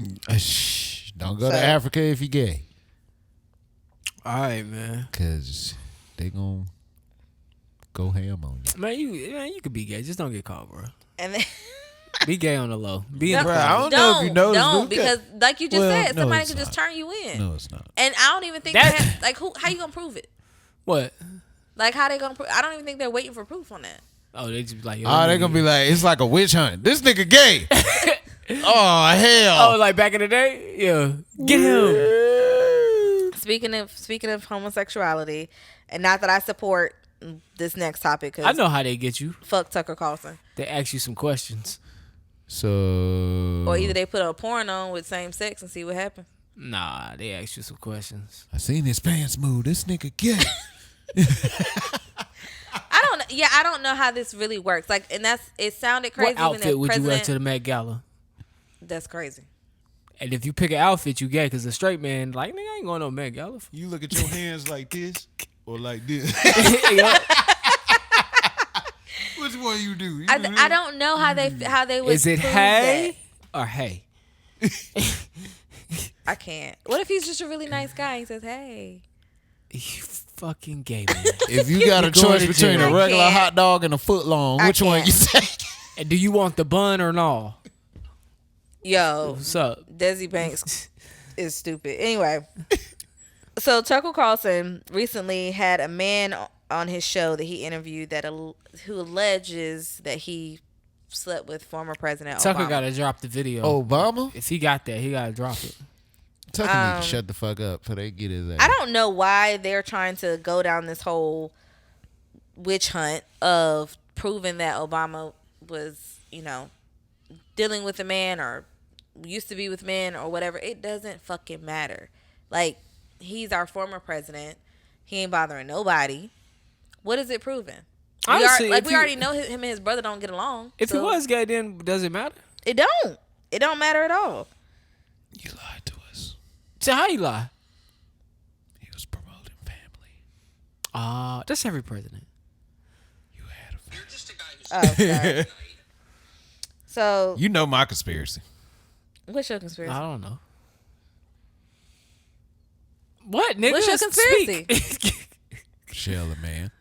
Don't go to So- Africa if you gay, All right, man. cause they gonna go ham on you. Man, you could be gay. Just don't get caught, bro. And then Be gay on the low. Be in the Bruh, I closet. don't know if you noticed, don't Luke. because like you just Well, said, no, somebody it's could just not. turn you in. No, it's not. And I don't even think That- they have, like how you gonna prove it? What? Like how they gonna? I don't even think they're waiting for proof on that. Oh, they just be like, yo, Oh, they gonna be like, it's like a witch hunt. This nigga gay. Oh hell. oh, like back in the day? Yeah. Get him. Speaking of homosexuality, and not that I support this next topic, I because know how they get you. fuck Tucker Carlson, They ask you some questions. So or either they put a porn on with same sex and see what happens. Nah, they ask you some questions. I seen his pants move. This nigga gay. I don't. I don't know how this really works. Like, and it sounded crazy. What outfit when the would you wear president, to the Met Gala? That's crazy. And if you pick an outfit, you gay, because a straight man, like, nigga, I ain't going to no Met Gala. You look at your hands like this or like this. Yeah. Which one you do? You I don't know how they would. Is it prove hey or hey? that. I can't. What if he's just a really nice guy? He says, "Hey." You fucking gay, man. If you got a choice to between jail. a regular I can't. hot dog and a foot long, I which one can't. you take? And do you want the bun or no? Yo, What's up? Desi Banks is stupid. Anyway, so Tucker Carlson recently had a man on his show that he interviewed who alleges that he slept with former President Tucker Obama. got to drop the video. Obama? If he got that, he got to drop it. Tucker need to shut the fuck up before they get his ass. I don't know why they're trying to go down this whole witch hunt of proving that Obama was, dealing with a man or used to be with men or whatever. It doesn't fucking matter. Like, he's our former president. He ain't bothering nobody. What is it proving? Honestly, we already know him and his brother don't get along. If he so was gay, then does it matter? it don't. It don't matter at all. You lied to us. So how you lie? He was promoting family. That's every president. You had a family. Oh, sorry. So, You know my conspiracy. what's your conspiracy? I don't know. What, nigga? What's your conspiracy? Speak. Sheila, man.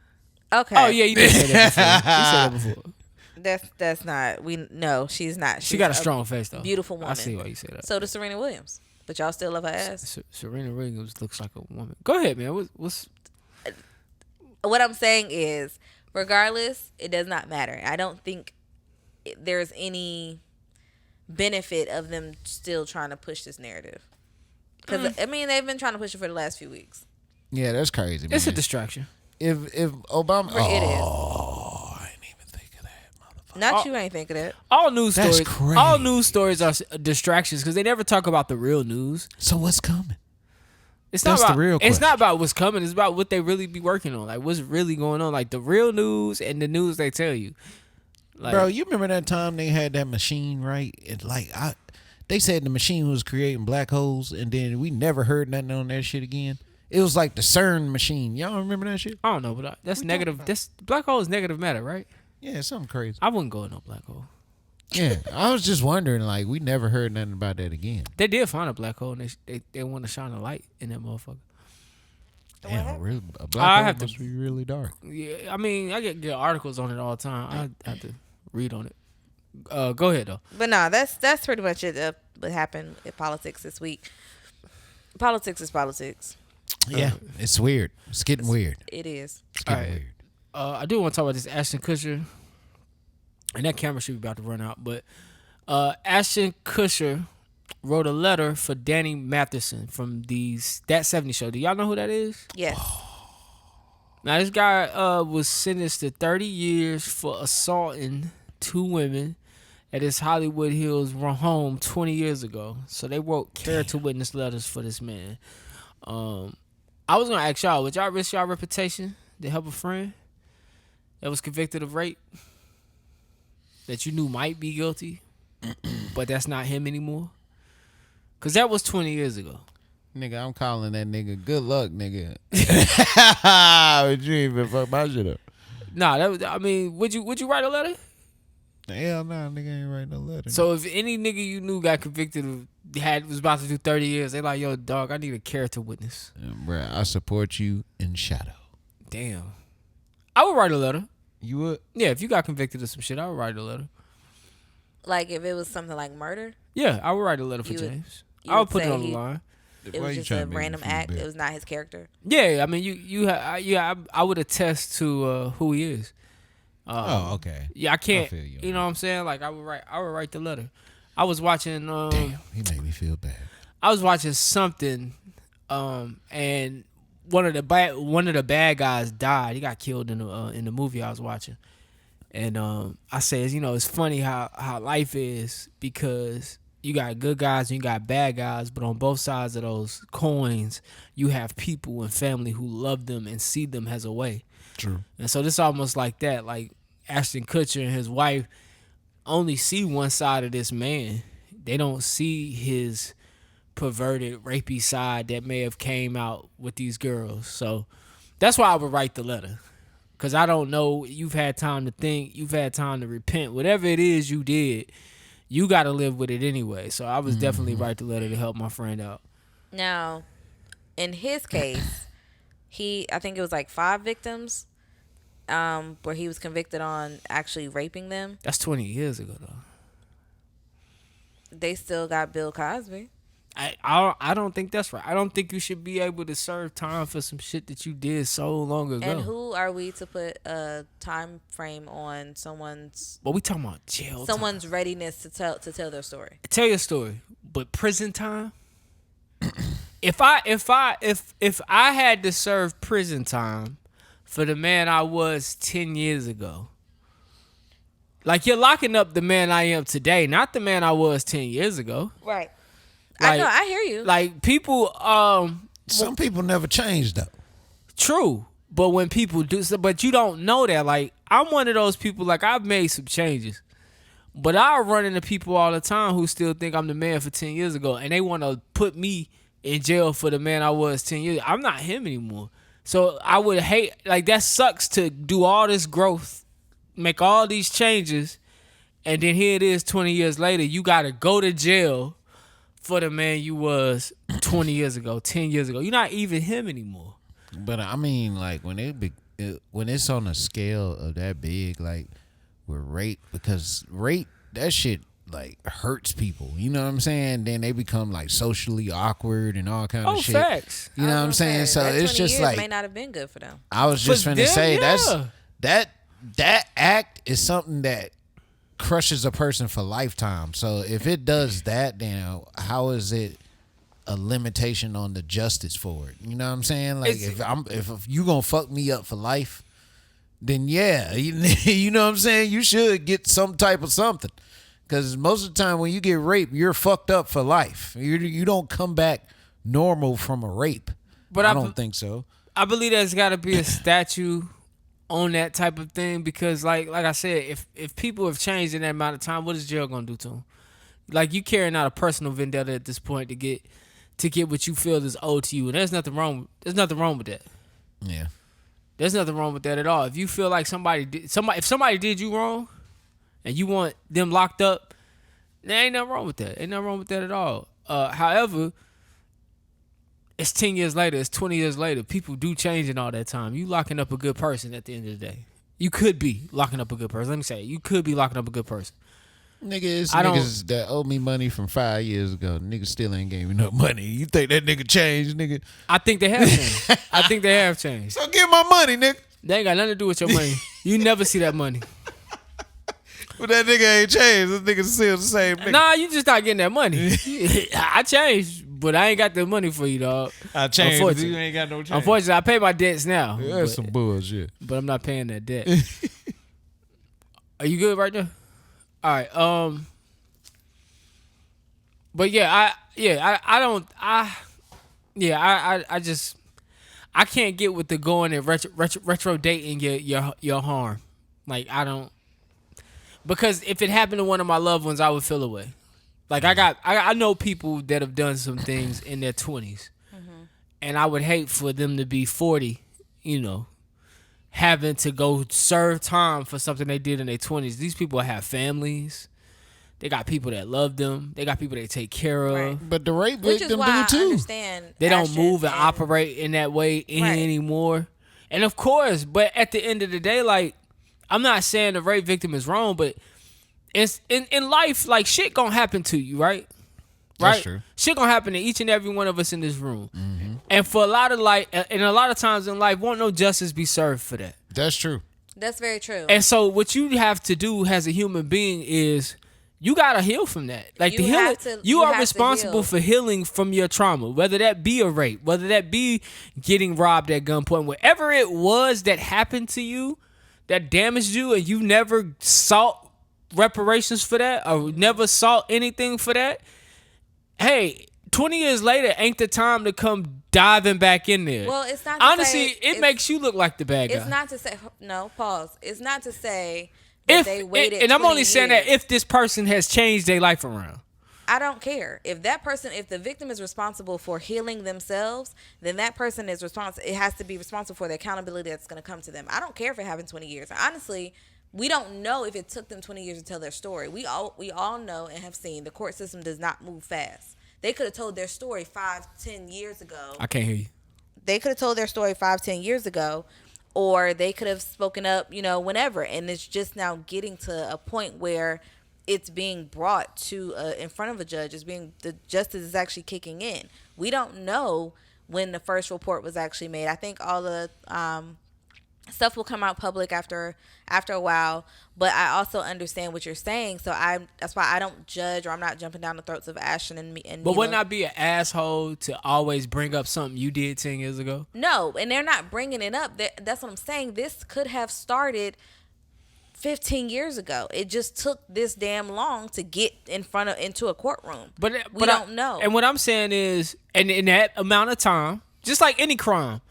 Okay. Oh, yeah, you did say that before. You said that before. That's not. No, she's not. She got a strong face, though. beautiful woman. I see why you say that. So does Serena Williams. But y'all still love her ass. Serena Williams looks like a woman. Go ahead, man. What's What I'm saying is, regardless, it does not matter. I don't think there's any benefit of them still trying to push this narrative. Because, they've been trying to push it for the last few weeks. Yeah, that's crazy, man. It's a distraction. If Obama... It is. I didn't even think of that, motherfucker. Not you ain't think of that. All news That's stories. crazy. All news stories are distractions because they never talk about the real news. So what's coming? It's That's not the about, real It's not question. about what's coming. It's about what they really be working on. Like what's really going on. Like the real news and the news they tell you. Like, Bro, you remember that time they had that machine, right? They said the machine was creating black holes, and then we never heard nothing on that shit again. It was like the CERN machine. Y'all remember that shit? I don't know, but that's negative. That's black hole is negative matter, right? Yeah, something crazy. I wouldn't go in no black hole. Yeah, I was just wondering, like, we never heard nothing about that again. They did find a black hole, and they want to shine a light in that motherfucker. Damn, really, a I black hole have to- must be really dark. Yeah, I mean, I get articles on it all the time. I have to read on it. Go ahead though. But no, that's pretty much it. What happened in politics this week? Politics is politics. Yeah, it's weird. It's getting weird. It is. It's getting All right. weird. I do want to talk about this Ashton Kutcher, and that camera should be about to run out. But Ashton Kutcher wrote a letter for Danny Matheson from That 70 Show. Do y'all know who that is? Yes. Now this guy was sentenced to 30 years for assaulting 2 women at his Hollywood Hills home 20 years ago. So they wrote character witness letters for this man. I was gonna ask y'all, would y'all risk y'all reputation to help a friend that was convicted of rape that you knew might be guilty, but that's not him anymore? Cause that was 20 years ago. Nigga, I'm calling that nigga good luck, nigga. But you ain't even fuck my shit up. Nah, would you write a letter? Hell nah, nigga ain't write no letter. So if any nigga you knew got convicted of was about to do 30 years, they like, yo, dog, I need a character witness. Bruh, I support you in shadow. Damn. I would write a letter. You would? Yeah, if you got convicted of some shit, I would write a letter. Like if it was something like murder, Yeah, I would write a letter for You would- James. you I would would put it say on the he- line. it was just a random act. It was not his character. Yeah, I mean, I would attest to who he is. Oh, okay. Yeah, I can't. I feel you on You know what I'm saying? Like I would write the letter. I was watching. Damn, he made me feel bad. I was watching something, and one of the bad guys died. He got killed in the movie I was watching, and I said, it's funny how life is, because you got good guys and you got bad guys, but on both sides of those coins, you have people and family who love them and see them as a way. True. And so this almost like that. Like Ashton Kutcher and his wife only see one side of this man. They don't see his perverted, rapey side that may have came out with these girls. So that's why I would write the letter. Because I don't know, you've had time to think, you've had time to repent. Whatever it is you did, you got to live with it anyway. So I was definitely write the letter to help my friend out. Now, in his case, I think it was like 5 victims where he was convicted on actually raping them. That's 20 years ago, though. They still got Bill Cosby. I don't think that's right. I don't think you should be able to serve time for some shit that you did so long ago. And who are we to put a time frame on someone's? But we talking about jail. Someone's readiness to tell their story. Tell your story, but prison time. If I had to serve prison time for the man I was 10 years ago, like you're locking up the man I am today, not the man I was 10 years ago. Right. Like, I know. I hear you. Like people, some people never change though. True, but when people do, but you don't know that. Like I'm one of those people. Like I've made some changes, but I run into people all the time who still think I'm the man for 10 years ago, and they want to put me in jail for the man I was 10 years. I'm not him anymore. So I would hate, like that sucks to do all this growth, make all these changes, and then here it is 20 years later, you got to go to jail for the man you was 20 years ago, 10 years ago. You're not even him anymore. But I mean, like when it's on a scale of that big, like with rape, because rape, that shit like hurts people. You know what I'm saying? Then they become like socially awkward and all kind of shit. Facts. You know what I'm saying? So that it's 20 just years like may not have been good for them. I was just finna say yeah. that act is something that crushes a person for lifetime. So if it does that, then how is it a limitation on the justice for it? You know what I'm saying? Like if you gonna fuck me up for life, then yeah, you know what I'm saying? You should get some type of something. Because most of the time when you get raped, you're fucked up for life. You don't come back normal from a rape. But I don't think so. I believe there's got to be a statue on that type of thing because, like I said, if people have changed in that amount of time, what is jail gonna do to them? Like you carrying out a personal vendetta at this point to get what you feel is owed to you, and there's nothing wrong with that. Yeah, there's nothing wrong with that at all. If you feel like if somebody did you wrong, and you want them locked up, there ain't nothing wrong with that. Ain't nothing wrong with that at all. However, it's 10 years later, it's 20 years later. People do change in all that time. You locking up a good person at the end of the day. You could be locking up a good person. Let me say it. You could be locking up a good person. Niggas that owe me money from 5 years ago. Niggas still ain't gave me no money. You think that nigga changed, nigga? I think they have changed. I think they have changed. So give my money, nigga. They ain't got nothing to do with your money. You never see that money. But that nigga ain't changed. This nigga still the same nigga. Nah, you just not getting that money. I changed, but I ain't got the money for you, dog. I changed, but you ain't got no change. Unfortunately, I pay my debts now. Yeah, that's some bullshit. But I'm not paying that debt. Are you good right there? All right. But yeah, I can't get with the going and retro dating your harm. Like I don't. Because if it happened to one of my loved ones, I would feel away. Like I know people that have done some things in their 20s, and I would hate for them to be 40, having to go serve time for something they did in their 20s. These people have families. They got people that love them. They got people they take care of. Right. But the rape victim do I too. Understand they don't move and operate in that way anymore. And of course, but at the end of the day, like, I'm not saying the rape victim is wrong, but it's in life, like, shit gonna happen to you, right? That's true. Shit gonna happen to each and every one of us in this room. Mm-hmm. And for a lot of times in life, won't no justice be served for that. That's true. That's very true. And so what you have to do as a human being is you gotta heal from that. Like you are responsible for healing from your trauma, whether that be a rape, whether that be getting robbed at gunpoint, whatever it was that happened to you, that damaged you, and you never sought reparations for that or never sought anything for that. Hey, 20 years later ain't the time to come diving back in there. Well, it's not to honestly, say it makes you look like the bad guy. It's not to say no. Pause. It's not to say that they waited. And I'm only saying that years. if this person has changed their life around. I don't care if the victim is responsible for healing themselves, then that person is responsible. It has to be responsible for the accountability that's going to come to them. I don't care if it happened 20 years. Honestly, we don't know if it took them 20 years to tell their story. We all know and have seen the court system does not move fast. They could have told their story 5-10 years ago. I can't hear you. They could have told their story 5-10 years ago, or they could have spoken up, whenever. And it's just now getting to a point where it's being brought to in front of a judge. The justice is actually kicking in. We don't know when the first report was actually made. I think all the stuff will come out public after a while. But I also understand what you're saying. So that's why I don't judge, or I'm not jumping down the throats of Ashton and me. But wouldn't I be an asshole to always bring up something you did 10 years ago? No, and they're not bringing it up. That's what I'm saying. This could have started 15 years ago. It just took this damn long to get into a courtroom. But we don't know. And what I'm saying is, and in that amount of time, just like any crime,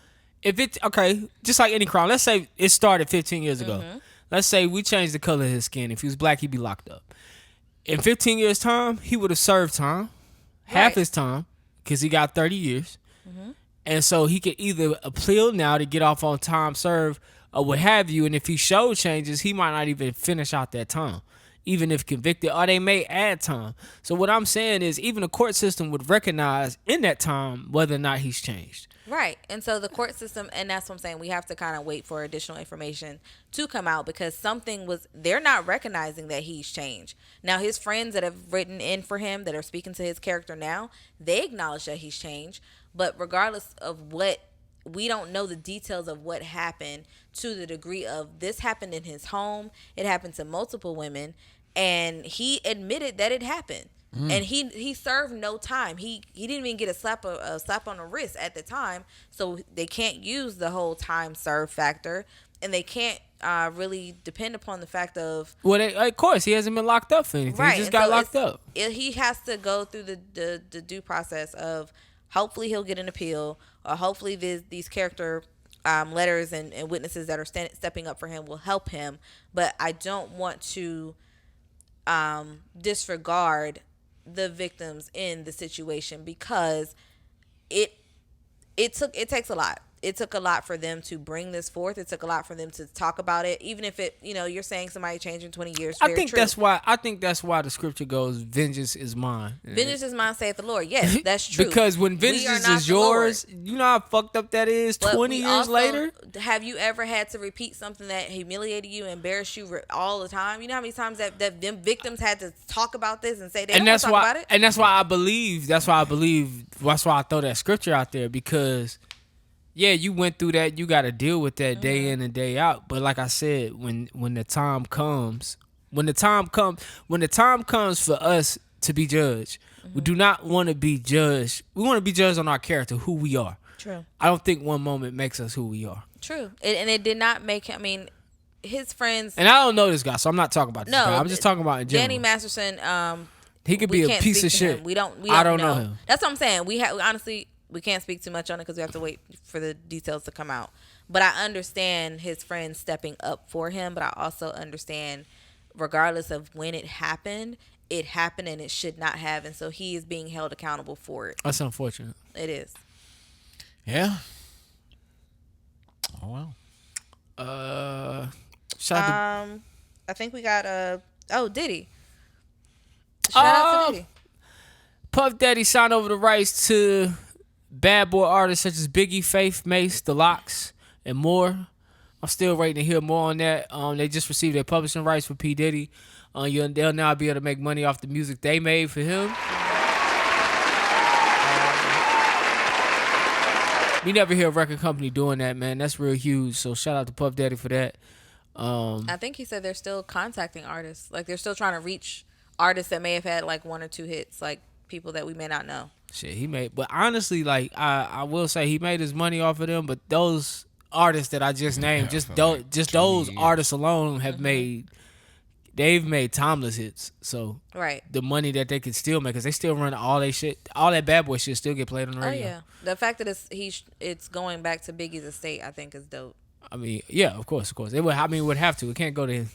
just like any crime, let's say it started 15 years ago. Mm-hmm. Let's say we changed the color of his skin. If he was black, he'd be locked up. In 15 years' time, he would have served time, half his time, because he got 30 years. Mm-hmm. And so he could either appeal now to get off on time served, or what have you, and if he showed changes, he might not even finish out that time, even if convicted, or they may add time. So what I'm saying is, even the court system would recognize in that time whether or not he's changed. Right. And so the court system, and that's what I'm saying, we have to kind of wait for additional information to come out, because they're not recognizing that he's changed. Now, his friends that have written in for him, that are speaking to his character now, they acknowledge that he's changed. But regardless of we don't know the details of what happened, to the degree of this happened in his home. It happened to multiple women, and he admitted that it happened. And he served no time. He didn't even get a slap on the wrist at the time, so they can't use the whole time served factor, and they can't really depend upon the fact of, well, of course he hasn't been locked up for anything. Right. He just got locked up. He has to go through the due process of, hopefully he'll get an appeal, or hopefully these character letters and witnesses that are stepping up for him will help him. But I don't want to disregard the victims in the situation, because it takes a lot. It took a lot for them to bring this forth. It took a lot for them to talk about it, even if it, you're saying somebody changed in 20 years. I think that's why the scripture goes, "Vengeance is mine." Vengeance is mine, saith the Lord. Yes, that's true. Because when vengeance is yours, you know how fucked up that is. But 20 years later, have you ever had to repeat something that humiliated you, embarrassed you all the time? You know how many times that them victims had to talk about this and say they don't want to talk about it? And that's why I believe. That's why I throw that scripture out there, because, yeah, you went through that. You got to deal with that day in and day out. But like I said, when the time comes for us to be judged, we do not want to be judged. We want to be judged on our character, who we are. True. I don't think one moment makes us who we are. True. And it did not make him. I mean, his friends. And I don't know this guy, so I'm not talking about this guy. I'm just talking about in general. Danny Masterson. He could be a piece of shit. I don't know him. That's what I'm saying. Honestly, we can't speak too much on it because we have to wait for the details to come out. But I understand his friends stepping up for him. But I also understand, regardless of when it happened and it should not have. And so he is being held accountable for it. That's unfortunate. It is. Yeah. Oh, well. I think we got Diddy. Shout out to Diddy. Puff Daddy signed over the rights to bad boy artists such as Biggie, Faith, Mace, The Lox, and more. I'm still waiting to hear more on that. They just received their publishing rights for P. Diddy. They'll now be able to make money off the music they made for him. We never hear a record company doing that, man. That's real huge. So shout out to Puff Daddy for that. I think he said they're still contacting artists. Like, they're still trying to reach artists that may have had like one or two hits, like people that we may not know. Shit, he made. But honestly, like I will say, he made his money off of them. But those artists that I just named, those artists alone have made they've made timeless hits. So Right. the money that they could still make, because they still run all they shit, all that bad boy shit still get played on the radio. Oh yeah, the fact that it's going back to Biggie's estate, I think is dope. I mean, yeah, of course. It would. I mean, it would have to. It can't go to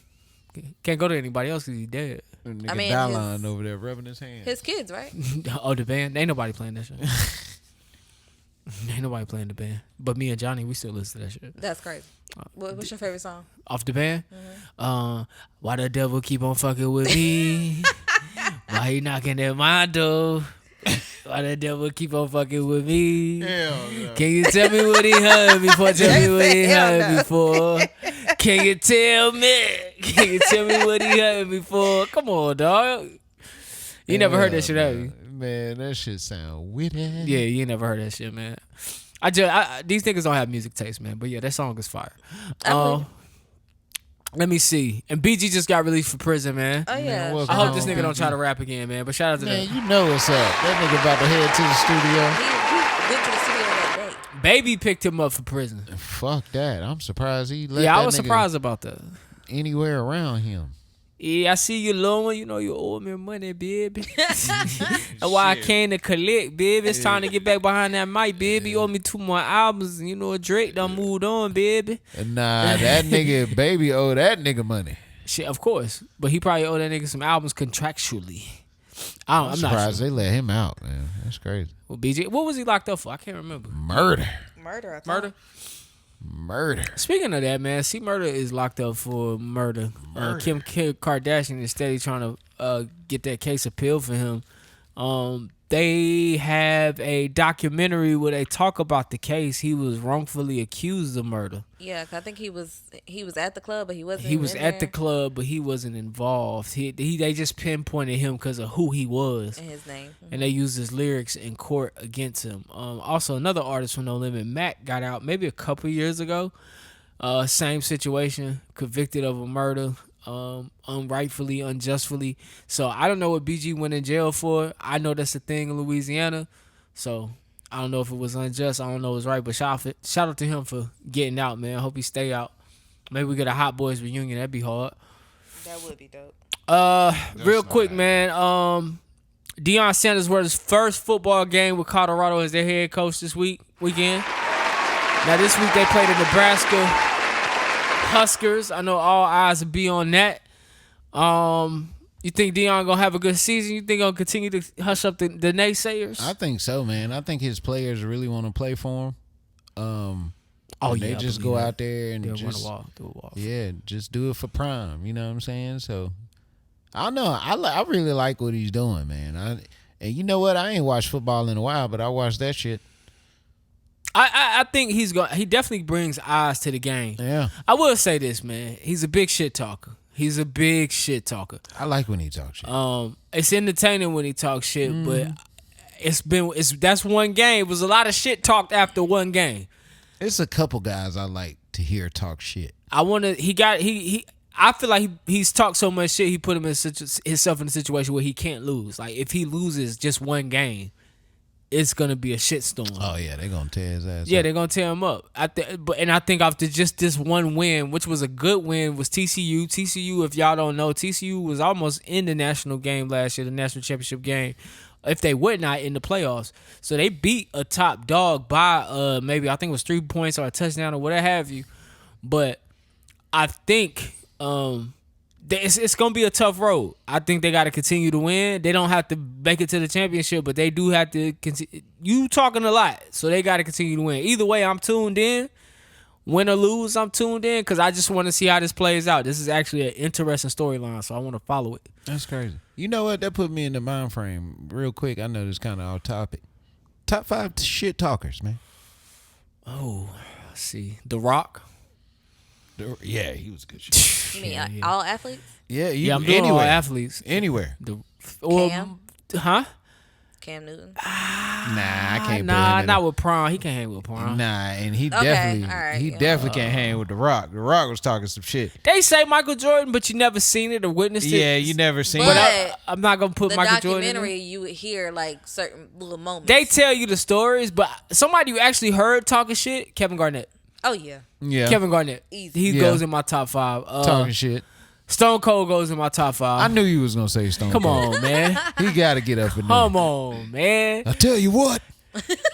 anybody else because he's dead. Nigga I mean, Dylon over there rubbing his hands. His kids, right? Oh, the band? Ain't nobody playing that shit. Ain't nobody playing the band. But me and Johnny, we still listen to that shit. That's crazy. What's your favorite song? Off the band? Why the devil keep on fucking with me? Why he knocking at my door? Why the devil keep on fucking with me? Hell no. Can you tell me what he heard before? Tell me what he heard before. Can you tell me? Can you tell me what he heard before? Come on, dog. You never heard that shit, have you? Man, that shit sound witty. Yeah, you ain't never heard that shit, man. These niggas don't have music taste, man. But yeah, that song is fire. Let me see. And BG just got released from prison, man. Oh yeah. Man, I hope this nigga don't try to rap again, man. But shout out to Man, that. you know what's up. That nigga about to head to the studio. He went to the studio that day. Baby picked him up for prison. Fuck that. I'm surprised he let Yeah, that I was nigga surprised about that. anywhere around him. Yeah, I see you, little one. You know you owe me money, baby. That's why I came to collect, baby. It's time to get back behind that mic, baby. You owe me 2 more albums. You know, Drake done moved on, baby. Nah, that nigga Baby owe that nigga money. Shit, of course. But he probably owe that nigga some albums contractually. I'm I'm not surprised sure. they let him out, man. That's crazy. Well, BJ, what was he locked up for? I can't remember. Murder. Murder. I thought. Murder. Speaking of that, man, Murder is locked up for murder. Kim Kardashian is steady trying to get that case appealed for him. They have a documentary where they talk about the case. He was wrongfully accused of murder. Yeah, 'cause I think he was at the club, but he wasn't. He was in at the there. club, but he wasn't involved. They just pinpointed him because of who he was. And his name. And they used his lyrics in court against him. Also, another artist from No Limit, Mac, got out maybe a couple years ago. Same situation, convicted of a murder, unrightfully, unjustly. So I don't know what BG went in jail for. I know that's a thing in Louisiana. So I don't know if it was unjust. I don't know if it was right. But shout out to him for getting out, man. I hope he stay out. Maybe we get a Hot Boys reunion. That'd be hard. That would be dope. Real quick, man. Deon Sanders won his first football game with Colorado as their head coach this weekend. Now this week they played the Nebraska Huskers. I know all eyes will be on that. You think Deon gonna have a good season? You think gonna continue to hush up the naysayers? I think so, man. I think his players really want to play for him. They just go out there and just do a wall. Yeah, just do it for prime. You know what I'm saying? So I don't know. I really like what he's doing, man. And you know what? I ain't watched football in a while, but I watched that shit. I think he definitely brings eyes to the game. Yeah. I will say this, man. He's a big shit talker. I like when he talks shit. It's entertaining when he talks shit, but that's one game. It was a lot of shit talked after one game. It's a couple guys I like to hear talk shit. I feel like he's talked so much shit. He put himself in a situation where he can't lose. Like if he loses just one game, it's gonna be a shitstorm. Oh yeah, they're gonna tear his ass. Yeah, up. they're gonna tear him up. I think after just this one win, which was a good win, was TCU. TCU, if y'all don't know, TCU was almost in the national game last year, the national championship game. If they were not in the playoffs, so they beat a top dog by maybe I think it was 3 points or a touchdown or whatever have you. But I think it's gonna be a tough road. I think they got to continue to win. They don't have to make it to the championship, but they do have to continue. You talking a lot, so they got to continue to win. Either way, I'm tuned in. Win or lose, I'm tuned in because I just want to see how this plays out. This is actually an interesting storyline, so I want to follow it. That's crazy. You know what? That put me in the mind frame real quick. I know this kind of off topic. Top 5 shit talkers, man. Oh, let's see. The Rock. Yeah, he was good shit. You mean all athletes? Yeah, I'm doing anywhere. all athletes. Anywhere. Cam? Huh? Cam Newton? Nah, I can't. Nah, not with Prom. He can't hang with Prom. Nah, and he Okay, definitely, all right, he yeah. definitely can't hang with The Rock. The Rock was talking some shit. They say Michael Jordan, but you never seen it or witnessed it. Yeah, you never seen But it. I'm not gonna put the Michael Jordan in documentary, there. you would hear like certain little moments. They tell you the stories, but somebody you actually heard talking shit, Kevin Garnett. Oh yeah. Yeah, Kevin Garnett. Easy. He Yeah. goes in my top 5. talking shit. Stone Cold goes in my top 5. I knew you was gonna say Stone Come Cold. on, man. He gotta get up in there. Come on, man. I tell you what.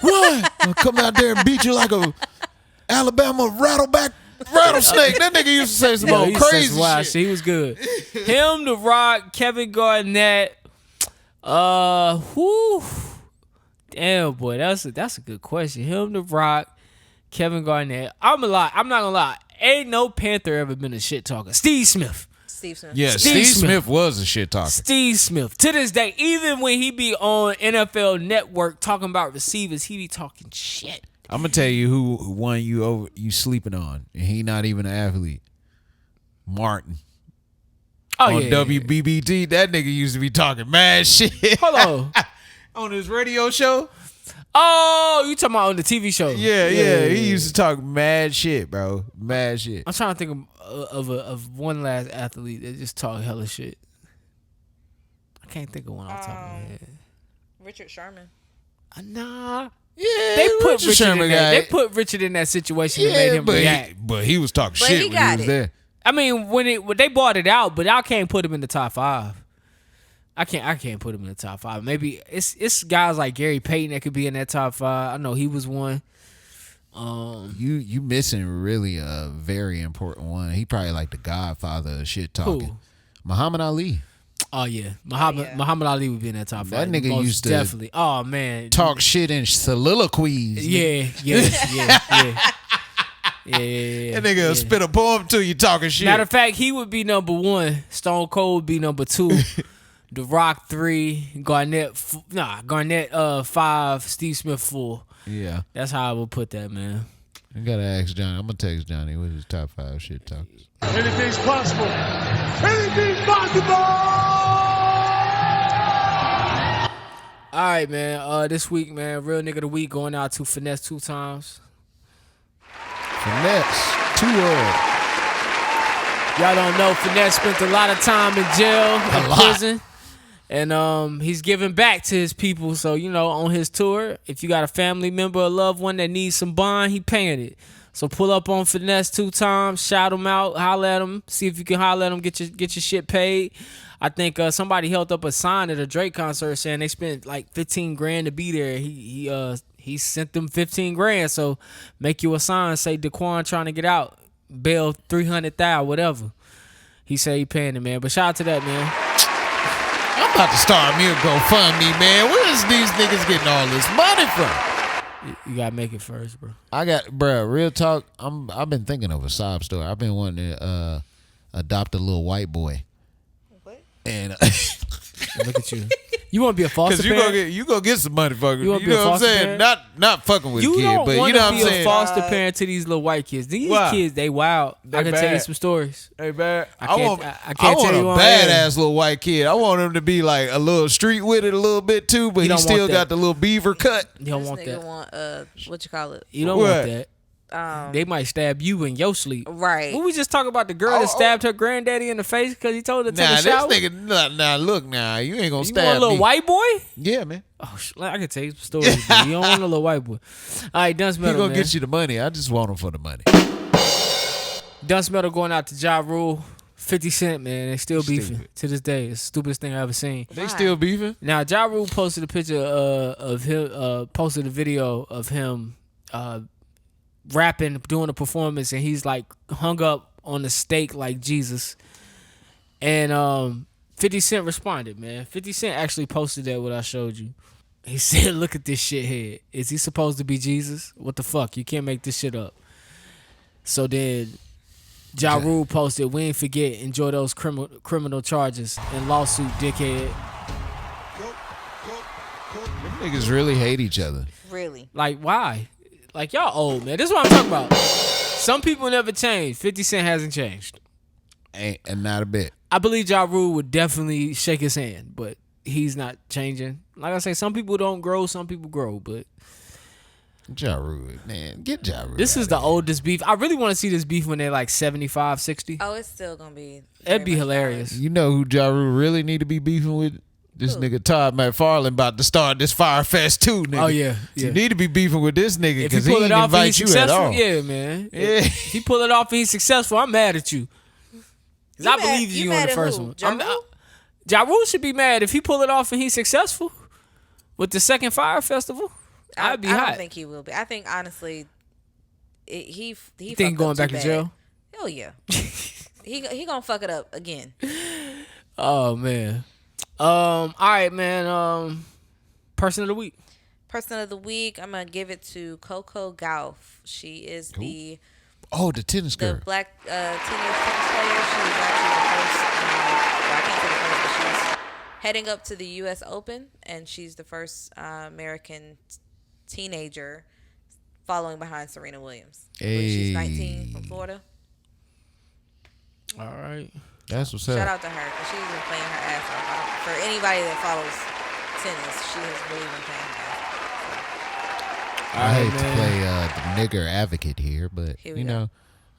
What? I'll come out there and beat you like a Alabama rattlesnake. That nigga used to say some old crazy shit. He was good. Him, The Rock, Kevin Garnett. Whoo. Damn, boy, that's a good question. Him, The Rock, Kevin Garnett. I'm not gonna lie. Ain't no Panther ever been a shit talker. Steve Smith. Yeah, Steve Smith was a shit talker. Steve Smith. To this day, even when he be on NFL Network talking about receivers, he be talking shit. I'm gonna tell you who one you sleeping on, and he not even an athlete. Martin. Oh, on yeah. WBBT, that nigga used to be talking mad shit. Hold on. On his radio show. Oh, you talking about on the TV show? Yeah. He used to talk mad shit, bro. Mad shit. I'm trying to think of one last athlete that just talk hella shit. I can't think of one off the top of my head. Richard Sherman. Nah. Yeah, They put Richard Sherman in that. guy. They put Richard in that situation and made him react. But he was talking But shit he when he got was it. there. I mean, when they bought it out, but I can't put him in the top 5. I can't put him in the top 5. Maybe it's guys like Gary Payton that could be in that top 5. I know he was one. You missing really a very important one. He probably like the godfather of shit talking. Who? Muhammad Ali. Oh yeah, Muhammad Ali would be in that top 5. That nigga Most used to definitely. Oh man, talk shit in soliloquies. Yeah. That nigga spit a poem to you talking shit. Matter of fact, he would be number 1. Stone Cold would be number 2. The Rock 3. Garnett 5. Steve Smith 4. Yeah. That's how I would put that, man. I gotta ask Johnny. I'm gonna text Johnny what's his top 5 shit talkers. Anything's possible. Anything's possible. All right, man. This week, man, real nigga of the week going out to Finesse 2 times. Finesse 2 world. Y'all don't know, Finesse spent a lot of time in jail, in prison. And he's giving back to his people. So, on his tour, if you got a family member or loved one that needs some bond, he paying it. So pull up on Finesse 2 times, shout him out, holler at him, see if you can holler at him, get your shit paid. I think somebody held up a sign at a Drake concert saying they spent like $15,000 to be there. He sent them $15,000. So make you a sign, say Daquan trying to get out, bail $300,000, whatever. He said he paying it, man. But shout out to that, man. I'm about to start me a GoFundMe, man. Where is these niggas getting all this money from? You gotta make it first, bro. Real talk. I've been thinking of a sob story. I've been wanting to adopt a little white boy. What? And Look at you. You want to be a foster because parent? you gonna get some money fucking. You You, wanna be know a what I'm foster saying? parent? Not fucking with You a kid, don't but you want know to what I'm be a saying. foster parent to these little white kids. These Why? kids, they wild. I can tell you bad. some stories. Hey, man, I I can't- want, I can't tell you a on air. badass little white kid. I want him to be like a little street with it a little bit too, but You he don't still want got that. the little beaver cut. You don't This want nigga that. want what you call it? You don't What? want that. They might stab you in your sleep. Right. What we just talking about the girl that stabbed her granddaddy in the face because he told her to take Nah, a shower? this nigga. Nah, look, now you ain't gonna You stab want a little me. white boy? Yeah, man. Oh, I can tell you some stories. But you don't want a little white boy. All right, Dunce He Metal, gonna man. get you the money. I just want him for the money. Dunce Metal going out to Ja Rule. 50 Cent, man. They still beefing Stupid. to this day. It's the stupidest thing I ever seen. They still beefing? Now, Ja Rule posted a picture of him, posted a video of him rapping, doing a performance, and he's like hung up on the stake like Jesus. And 50 Cent responded, man. 50 Cent actually posted that what I showed you. He said, look at this shithead. Is he supposed to be Jesus? What the fuck? You can't make this shit up. So then Ja Rule posted, we ain't forget, enjoy those criminal charges and lawsuit, dickhead. Them niggas really hate each other. Really? Like, why? Like, y'all old, man. This is what I'm talking about. Some people never change. 50 Cent hasn't changed. And not a bit. I believe Ja Rule would definitely shake his hand, but he's not changing. Like I say, some people don't grow, some people grow, but Ja Rule, man. Get Ja Rule. this is the oldest beef. I really want to see this beef when they're like 75, 60. Oh, it's still gonna be. That'd be very much hilarious. You know who Ja Rule really need to be beefing with? This Who? nigga Todd McFarlane about to start this Fire Fest too, nigga. Oh, yeah, yeah. You need to be beefing with this nigga If he because he pull ain't it off and invite he's you at successful, all. yeah, man. Yeah. If he pull it off and he's successful, I'm mad at you. Because I believe you on the first one. Ja Rule should be mad if he pull it off and he's successful with the second Fire Festival. I'd be hot. I don't think he will be. I think honestly, he think going back to jail. Hell yeah. he gonna fuck it up again. Oh man. All right, man. Person of the week. Person of the week. I'm gonna give it to Coco Gauff. She is the tennis girl, the black teenage tennis player. She's actually the first. I can't say the first, but she's heading up to the U.S. Open, and she's the first American teenager following behind Serena Williams. She's 19 from Florida. All right. That's what's up. Shout out to her because she's been playing her ass off. For anybody that follows tennis, she has really been playing her ass off. I hate to play the nigger advocate here, but you know,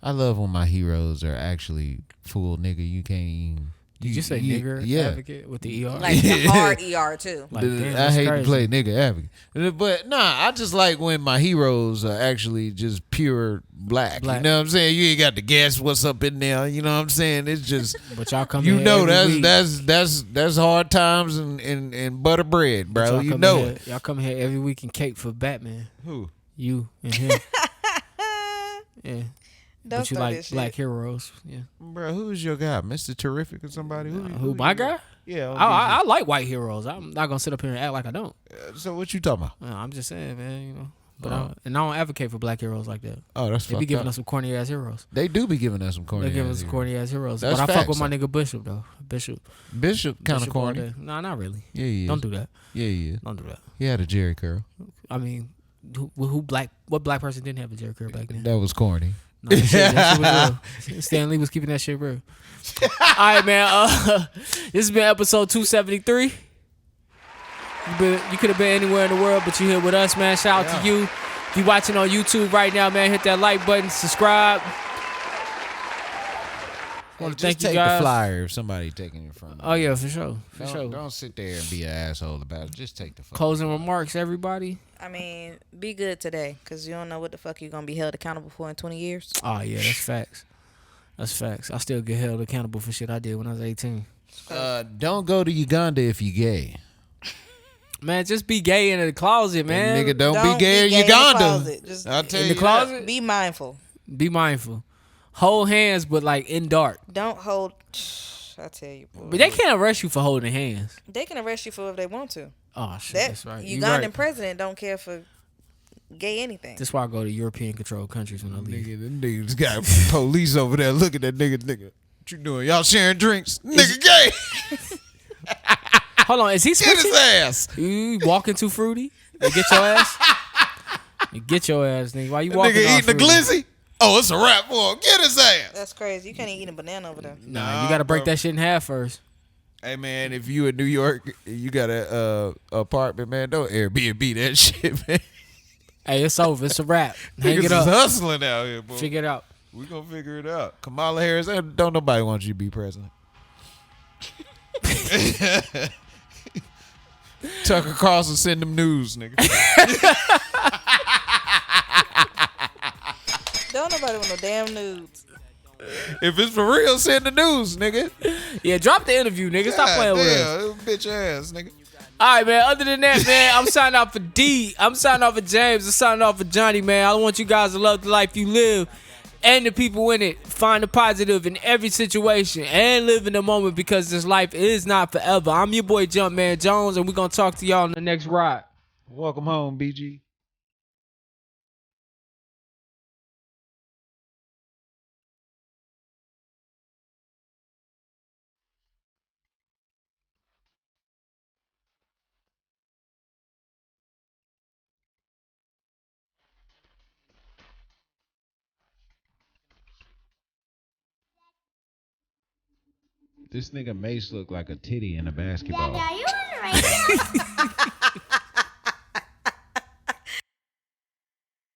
I love when my heroes are actually full nigga. You can't even. Did you say nigger advocate with the ER? Like the hard ER too. Like, damn, I hate crazy. to play nigga advocate, but I just like when my heroes are actually just pure black. You know what I'm saying? You ain't got to guess what's up in there. You know what I'm saying? It's just. But y'all come. You here know every that's hard times and butter bread, bro. You know it. Y'all come here every week and cape for Batman. Who? You and him. Yeah. But you like black heroes, yeah, bro. Who's your guy, Mr. Terrific or somebody? Who my guy? Yeah, I like white heroes. I'm not gonna sit up here and act like I don't. So what you talking about? I'm just saying, man. You know, but I don't advocate for black heroes like that. Oh, that's they be giving us some corny ass heroes. They do be giving us some corny. They giving us some corny ass heroes. That's but I facts, fuck with my nigga Bishop though. Bishop kind of corny. Nah, not really. Yeah, he is. Don't do that. Yeah, he is. Don't do that. He had a Jerry curl. I mean, what black person didn't have a Jerry curl back then? That was corny. No, that shit was real. Stan Lee was keeping that shit real. All right, man. This has been episode 273. You could have been anywhere in the world, but you here with us, man. Shout out to you. If you watching on YouTube right now, man, hit that like button, subscribe. Just thank you guys. The flyer if somebody taking it from you. Oh yeah, for sure. Don't sit there and be an asshole about it. Just take the flyer. Closing remarks, everybody. I mean, be good today, because you don't know what the fuck you're going to be held accountable for in 20 years. Oh, yeah, that's facts. That's facts. I still get held accountable for shit I did when I was 18. Don't go to Uganda if you gay. Man, just be gay in the closet, man. Nigga, don't be gay in Uganda. Just I'll tell in you the closet. Be mindful. Be mindful. Hold hands, but like in dark. Don't hold. I tell you, boy. But they can't arrest you for holding hands. They can arrest you for if they want to. Oh shit, that's right. Ugandan president don't care for gay anything. That's why I go to European controlled countries when I leave. Nigga, them niggas got police over there. Look at that nigga. What you doing? Y'all sharing drinks? Nigga gay. Hold on, is he switching? Get his ass. You walking too fruity? They get your ass. You get your ass, nigga. Why you walking? Nigga eating a glizzy? Oh, it's a rap for him. Get his ass. That's crazy. You can't eat a banana over there. Nah, you gotta break that shit in half first. Hey man, if you in New York, you got a apartment, man. Don't Airbnb that shit, man. Hey, it's over. It's a wrap. Hang Niggas it up. is hustling out here, boy. Figure it out. We gonna figure it out. Kamala Harris, don't nobody want you to be president. Tucker Carlson send them news, nigga. Don't nobody want no damn nudes. If it's for real, send the news, nigga. Yeah, drop the interview, nigga. Stop playing with us. Bitch ass, nigga. All right, man. Other than that, man, I'm signing off for D. I'm signing off for James. I'm signing off for Johnny, man. I want you guys to love the life you live and the people in it. Find the positive in every situation and live in the moment, because this life is not forever. I'm your boy Jumpman Jones, and we're going to talk to y'all on the next ride. Welcome home, BG. This nigga Mace look like a titty in a basketball. Dad, are you on the radio?